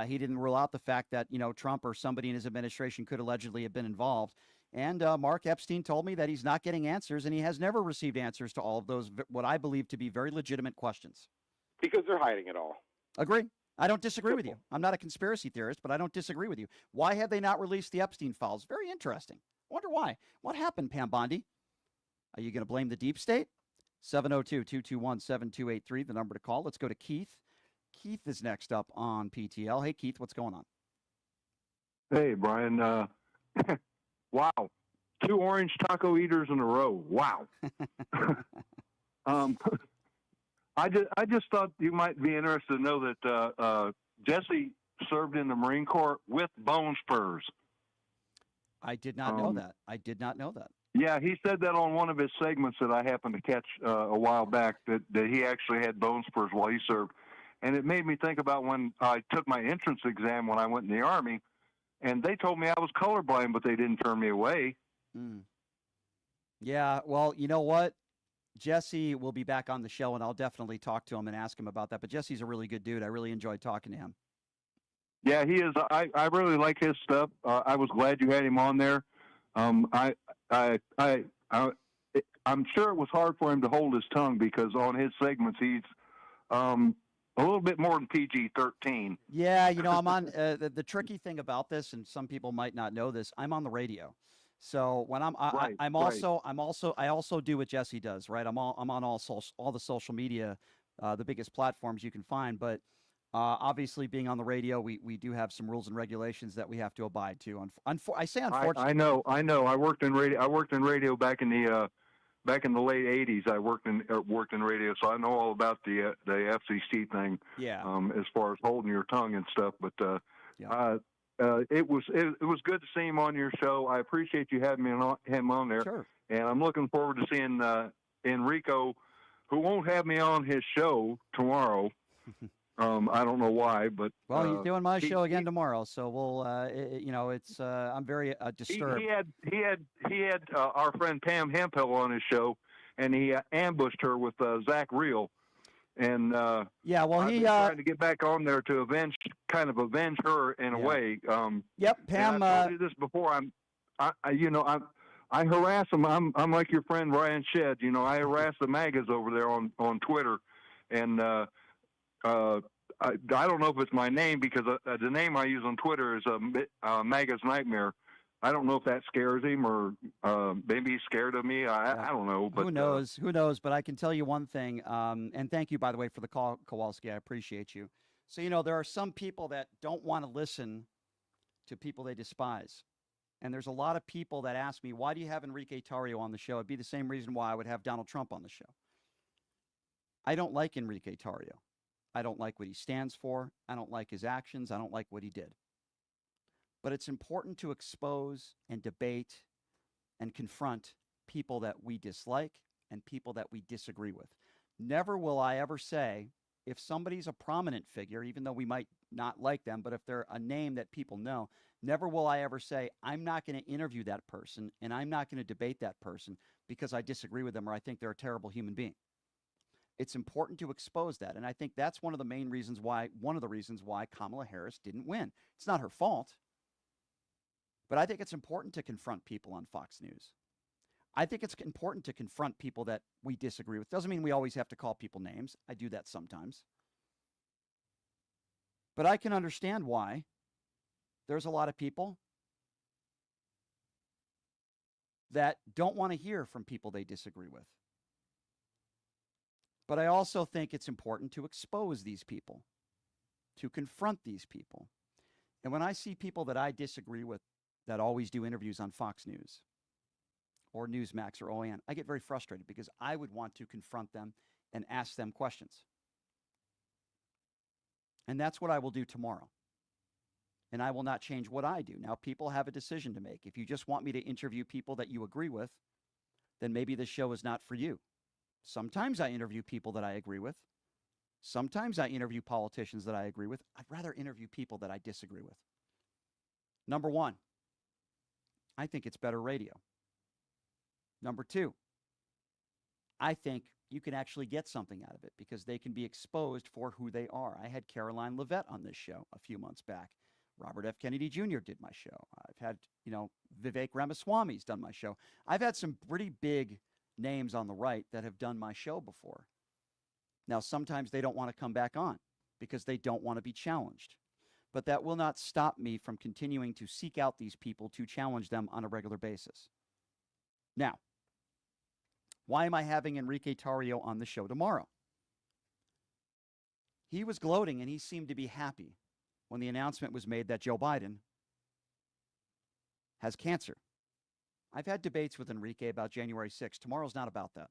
He didn't rule out the fact that, Trump or somebody in his administration could allegedly have been involved. And Mark Epstein told me that he's not getting answers, and he has never received answers to all of those, what I believe to be very legitimate questions.
Because they're hiding it all.
Agree. I don't disagree with you. I'm not a conspiracy theorist, but I don't disagree with you. Why have they not released the Epstein files? Very interesting. I wonder why. What happened, Pam Bondi? Are you going to blame the deep state? 702-221-7283, the number to call. Let's go to Keith. Keith is next up on PTL. Hey, Keith, what's going on?
Hey, Brian. Wow. 2 orange taco eaters in a row. Wow. I just thought you might be interested to know that Jesse served in the Marine Corps with bone spurs.
I did not know that. I did not know that.
Yeah, he said that on one of his segments that I happened to catch a while back, that he actually had bone spurs while he served. And it made me think about when I took my entrance exam when I went in the Army, and they told me I was colorblind, but they didn't turn me away.
Yeah, well, you know what? Jesse will be back on the show, and I'll definitely talk to him and ask him about that. But Jesse's a really good dude. I really enjoyed talking to him.
Yeah, he is. I really like his stuff. I was glad you had him on there. I'm sure it was hard for him to hold his tongue because on his segments he's a little bit more than PG-13.
Yeah, I'm on the tricky thing about this, and some people might not know this. I'm on the radio, so when I also do what Jesse does, right? I'm on all the social media, the biggest platforms you can find, but obviously being on the radio, we do have some rules and regulations that we have to abide to. I say unfortunately.
I know. I worked in radio back in the late '80s. I worked in radio, so I know all about the FCC thing.
Yeah.
As far as holding your tongue and stuff, but it was good to see him on your show. I appreciate you having him on there.
Sure.
And I'm looking forward to seeing Enrico, who won't have me on his show tomorrow. I don't know why, but
he's doing my show again tomorrow, so we'll. It's I'm very disturbed.
He had our friend Pam Hemphill on his show, and he ambushed her with Zach Reel, and I've been trying to get back on there to avenge her in a way.
Yep, Pam.
And I told you this before. I harass them. I'm like your friend Ryan Shedd. I harass the MAGAs over there on Twitter, and. I don't know if it's my name because the name I use on Twitter is MAGA's Nightmare. I don't know if that scares him or maybe he's scared of me. I don't know. But
who knows? Who knows? But I can tell you one thing, and thank you, by the way, for the call, Kowalski. I appreciate you. So, there are some people that don't want to listen to people they despise. And there's a lot of people that ask me, why do you have Enrique Tarrio on the show? It'd be the same reason why I would have Donald Trump on the show. I don't like Enrique Tarrio. I don't like what he stands for. I don't like his actions. I don't like what he did. But it's important to expose and debate and confront people that we dislike and people that we disagree with. Never will I ever say, if somebody's a prominent figure, even though we might not like them, but if they're a name that people know, never will I ever say, I'm not going to interview that person and I'm not going to debate that person because I disagree with them or I think they're a terrible human being. It's important to expose that. And I think that's one of the reasons why Kamala Harris didn't win. It's not her fault. But I think it's important to confront people on Fox News. I think it's important to confront people that we disagree with. Doesn't mean we always have to call people names. I do that sometimes. But I can understand why there's a lot of people that don't want to hear from people they disagree with. But I also think it's important to expose these people, to confront these people. And when I see people that I disagree with that always do interviews on Fox News or Newsmax or OAN, I get very frustrated because I would want to confront them and ask them questions. And that's what I will do tomorrow. And I will not change what I do. Now, people have a decision to make. If you just want me to interview people that you agree with, then maybe this show is not for you. Sometimes I interview people that I agree with. Sometimes I interview politicians that I agree with. I'd rather interview people that I disagree with. Number one, I think it's better radio. Number two, I think you can actually get something out of it because they can be exposed for who they are. I had Caroline Leavitt on this show a few months back. Robert F. Kennedy Jr. did my show. I've had, Vivek Ramaswamy's done my show. I've had some pretty big names on the right that have done my show before. Now, sometimes they don't want to come back on because they don't want to be challenged. But that will not stop me from continuing to seek out these people to challenge them on a regular basis. Now, why am I having Enrique Tarrio on the show tomorrow? He was gloating and he seemed to be happy when the announcement was made that Joe Biden has cancer. I've had debates with Enrique about January 6th. Tomorrow's not about that.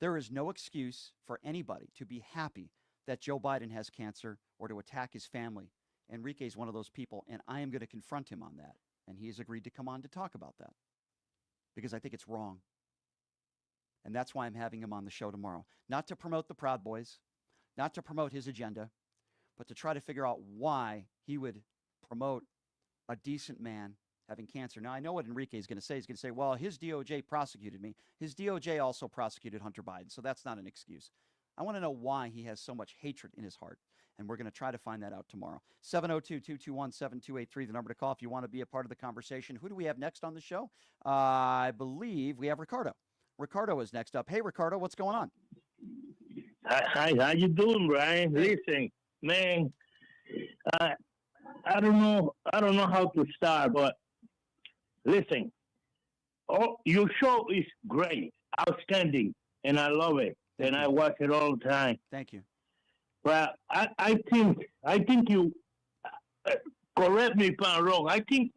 There is no excuse for anybody to be happy that Joe Biden has cancer or to attack his family. Enrique is one of those people, and I am going to confront him on that. And he has agreed to come on to talk about that because I think it's wrong. And that's why I'm having him on the show tomorrow. Not to promote the Proud Boys, not to promote his agenda, but to try to figure out why he would promote a decent man having cancer. Now, I know what Enrique is going to say. He's going to say, well, his DOJ prosecuted me. His DOJ also prosecuted Hunter Biden, so that's not an excuse. I want to know why he has so much hatred in his heart, and we're going to try to find that out tomorrow. 702-221-7283, the number to call if you want to be a part of the conversation. Who do we have next on the show? I believe we have Ricardo. Ricardo is next up. Hey, Ricardo, what's going on?
Hi, how you doing, Brian? Listen, man, I don't know how to start, but listen, your show is great, outstanding, and I love it, and I watch it all the time.
Thank you.
Well, I think you correct me if I'm wrong. I think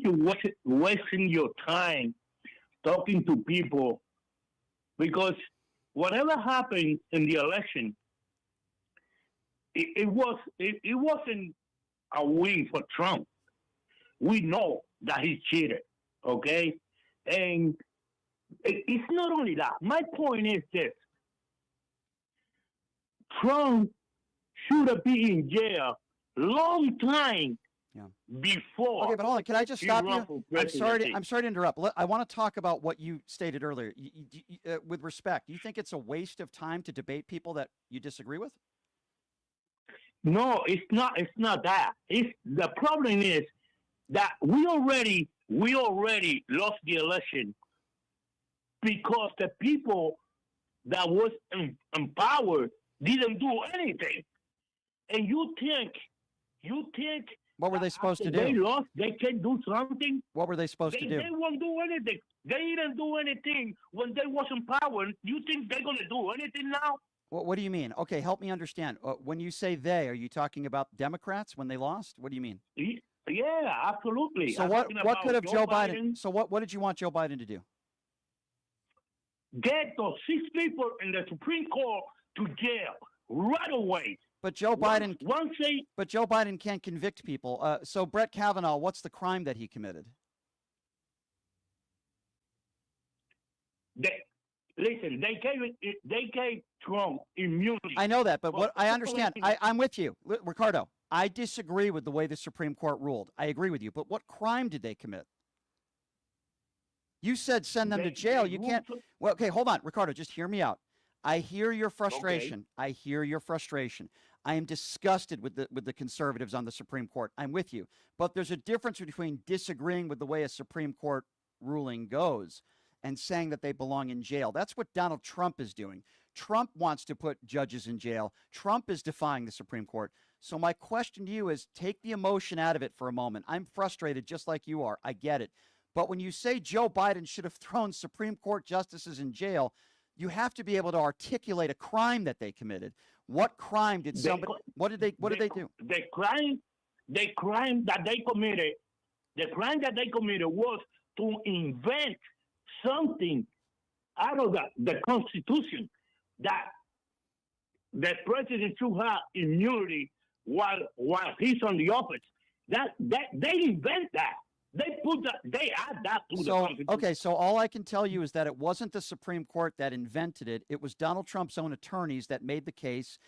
you're wasting your time talking to people because whatever happened in the election, it wasn't a win for Trump. We know that he cheated, okay? And it's not only that. My point is this. Trump should have been in jail long time before.
Okay, but hold on. Can I just stop you? I'm sorry to interrupt. I want to talk about what you stated earlier. With respect, you think it's a waste of time to debate people that you disagree with?
No, it's not. It's not that. The problem is that we already lost the election because the people that was in power didn't do anything. And you think
what were they supposed to do?
They lost. They can do something.
What were they supposed to do?
They won't do anything. They didn't do anything when they was in power. You think they're gonna do anything now?
What do you mean? Okay, help me understand. When you say they, are you talking about Democrats when they lost? What do you mean?
Yeah, absolutely.
So what could have Joe Biden? So what did you want Joe Biden to do?
Get those 6 people in the Supreme Court to jail right away.
But Joe Biden can't convict people. So Brett Kavanaugh, what's the crime that he committed?
Listen, they gave Trump immunity.
I know that, but what I understand, I'm with you, Ricardo. I disagree with the way the Supreme Court ruled. I agree with you, but what crime did they commit? You said send them to jail. You can't. Well, okay, hold on, Ricardo. Just hear me out. I hear your frustration. Okay. I hear your frustration. I am disgusted with the conservatives on the Supreme Court. I'm with you, but there's a difference between disagreeing with the way a Supreme Court ruling goes and saying that they belong in jail. That's what Donald Trump is doing. Trump wants to put judges in jail. Trump is defying the Supreme Court. So my question to you is, take the emotion out of it for a moment. I'm frustrated just like you are. I get it. But when you say Joe Biden should have thrown Supreme Court justices in jail, you have to be able to articulate a crime that they committed. What crime did somebody? What did they do?
The crime that they committed. The crime that they committed was to invent something out of the Constitution that the president should have immunity while he's on the office. That they invent that. They put that. They add that to the Constitution.
Okay, so all I can tell you is that it wasn't the Supreme Court that invented it. It was Donald Trump's own attorneys that made the case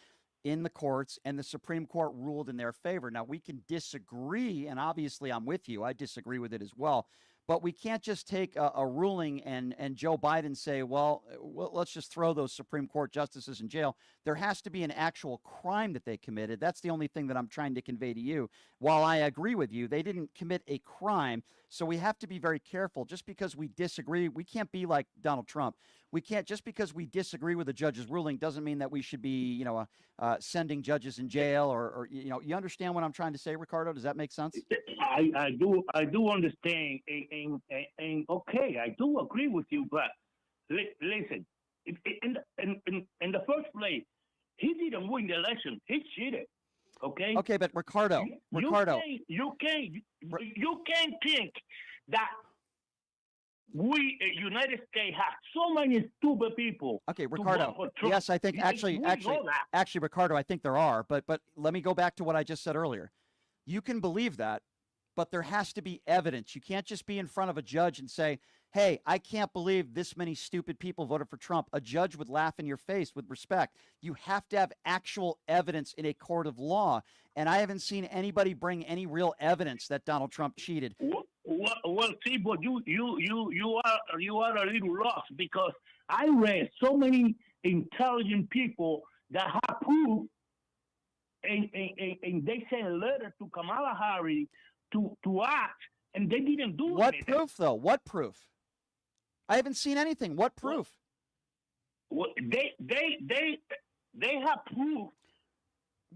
in the courts, and the Supreme Court ruled in their favor. Now, we can disagree, and obviously I'm with you. I disagree with it as well. But we can't just take a ruling and Joe Biden say, well, let's just throw those Supreme Court justices in jail. There has to be an actual crime that they committed. That's the only thing that I'm trying to convey to you. While I agree with you, they didn't commit a crime. So we have to be very careful. Just because we disagree, we can't be like Donald Trump. We can't, just because we disagree with the judge's ruling doesn't mean that we should be, sending judges in jail or you understand what I'm trying to say, Ricardo? Does that make sense?
I do understand, and okay, I do agree with you, but listen, in the first place, he didn't win the election. He cheated. Okay.
Okay, but Ricardo,
you can't think that we, United States, have so many stupid people.
Okay, Ricardo. Yes, I think actually, Ricardo, I think there are. But let me go back to what I just said earlier. You can believe that, but there has to be evidence. You can't just be in front of a judge and say, hey, I can't believe this many stupid people voted for Trump. A judge would laugh in your face with respect. You have to have actual evidence in a court of law. And I haven't seen anybody bring any real evidence that Donald Trump cheated.
Well, see, but you are a little lost, because I read so many intelligent people that have proof, and they sent a letter to Kamala Harris to act, and they didn't do
What
anything.
proof, though? What proof? I haven't seen anything. What proof?
Well, they have proof.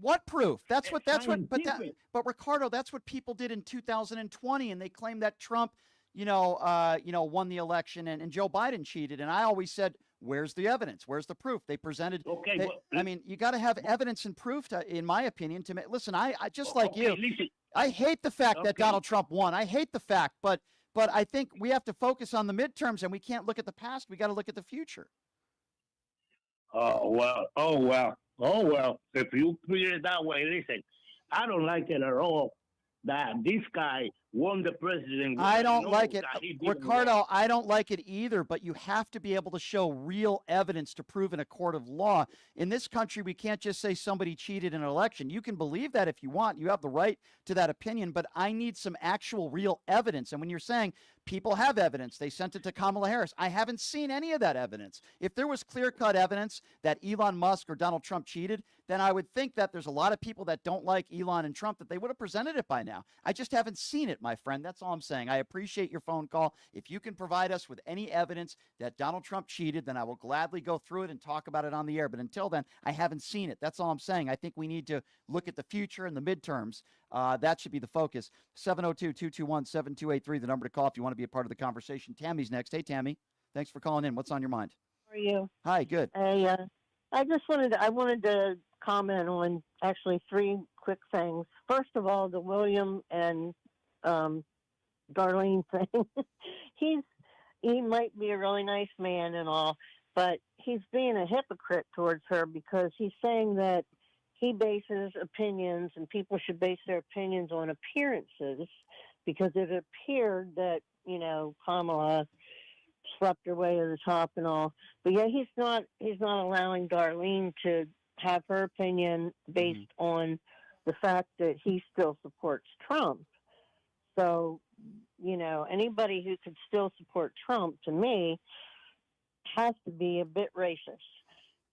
What proof? But Ricardo, that's what people did in 2020, and they claimed that Trump, won the election and Joe Biden cheated. And I always said, where's the evidence? Where's the proof? They presented.
Okay,
you got to have evidence and proof, in my opinion, to make. Listen, I just like you.
Listen.
I hate the fact that Donald Trump won. I hate the fact, but I think we have to focus on the midterms, and we can't look at the past. We got to look at the future.
Oh well. If you put it that way, listen, I don't like it at all that this guy won the president.
I don't like it, Ricardo. I don't like it either, but you have to be able to show real evidence to prove in a court of law. In this country, we can't just say somebody cheated in an election. You can believe that if you want. You have the right to that opinion, but I need some actual real evidence. And when you're saying people have evidence, they sent it to Kamala Harris, I haven't seen any of that evidence. If there was clear-cut evidence that Elon Musk or Donald Trump cheated, then I would think that there's a lot of people that don't like Elon and Trump, that they would have presented it by now. I just haven't seen it, my friend. That's all I'm saying. I appreciate your phone call. If you can provide us with any evidence that Donald Trump cheated, then I will gladly go through it and talk about it on the air. But until then, I haven't seen it. That's all I'm saying. I think we need to look at the future and the midterms. That should be the focus. 702-221-7283, the number to call if you want to be a part of the conversation. Tammy's next. Hey, Tammy. Thanks for calling in. What's on your mind?
How are you?
Hi, good.
I just wanted to comment on actually three quick things. First of all, the William and Darlene thing. He might be a really nice man and all, but he's being a hypocrite towards her, because he's saying that he bases opinions and people should base their opinions on appearances, because it appeared that, Kamala / slept her way to the top and all. But yeah, he's not allowing Darlene to have her opinion based on the fact that he still supports Trump. So, you know, anybody who could still support Trump, to me, has to be a bit racist.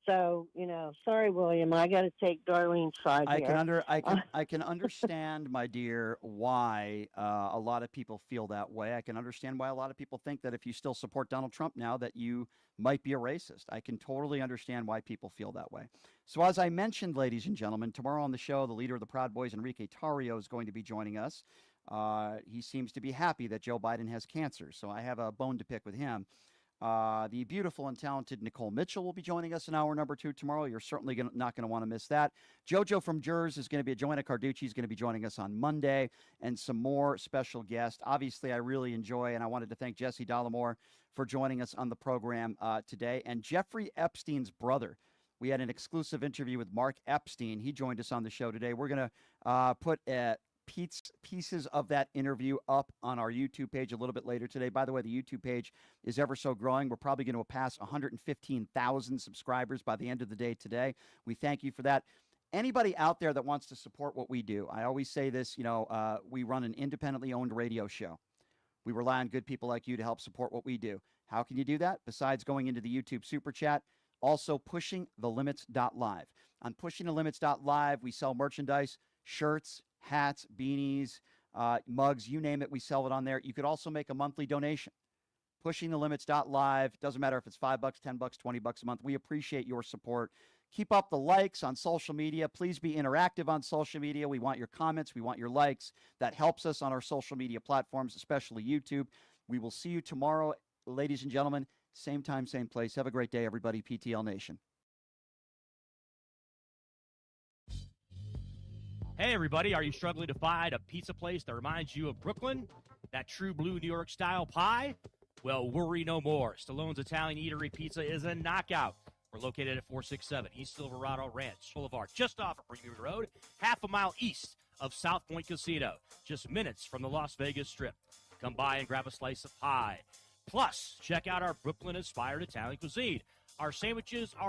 So, you know, sorry, William, I got to take Darlene's side here.
I can understand, my dear, why a lot of people feel that way. I can understand why a lot of people think that if you still support Donald Trump now, that you might be a racist. I can totally understand why people feel that way. So, as I mentioned, ladies and gentlemen, tomorrow on the show, the leader of the Proud Boys, Enrique Tarrio, is going to be joining us. He seems to be happy that Joe Biden has cancer, so I have a bone to pick with him. The beautiful and talented Nicole Mitchell will be joining us in hour number 2 tomorrow. You're certainly not going to want to miss that. JoJo from Jers is going to be, Joanna Carducci is going to be joining us on Monday, and some more special guests. Obviously, I really enjoy, and I wanted to thank Jesse Dollamore for joining us on the program today, and Jeffrey Epstein's brother. We had an exclusive interview with Mark Epstein. He joined us on the show today. We're going to put pieces of that interview up on our YouTube page a little bit later today. By the way, the YouTube page is ever so growing. We're probably going to pass 115,000 subscribers by the end of the day today. We thank you for that. Anybody out there that wants to support what we do, I always say this, you know, we run an independently owned radio show. We rely on good people like you to help support what we do. How can you do that? Besides going into the YouTube Super Chat, also pushingthelimits.live. On pushingthelimits.live, we sell merchandise, shirts, hats, beanies, mugs, you name it, we sell it on there. You could also make a monthly donation. Pushingthelimits.live. Doesn't matter if it's $5, $10, $20 a month. We appreciate your support. Keep up the likes on social media. Please be interactive on social media. We want your comments. We want your likes. That helps us on our social media platforms, especially YouTube. We will see you tomorrow, ladies and gentlemen. Same time, same place. Have a great day, everybody. PTL Nation.
Hey, everybody, are you struggling to find a pizza place that reminds you of Brooklyn? That true blue New York style pie? Well, worry no more. Stallone's Italian Eatery Pizza is a knockout. We're located at 467 East Silverado Ranch Boulevard, just off of Premium Road, half a mile east of South Point Casino, just minutes from the Las Vegas Strip. Come by and grab a slice of pie. Plus, check out our Brooklyn-inspired Italian cuisine. Our sandwiches are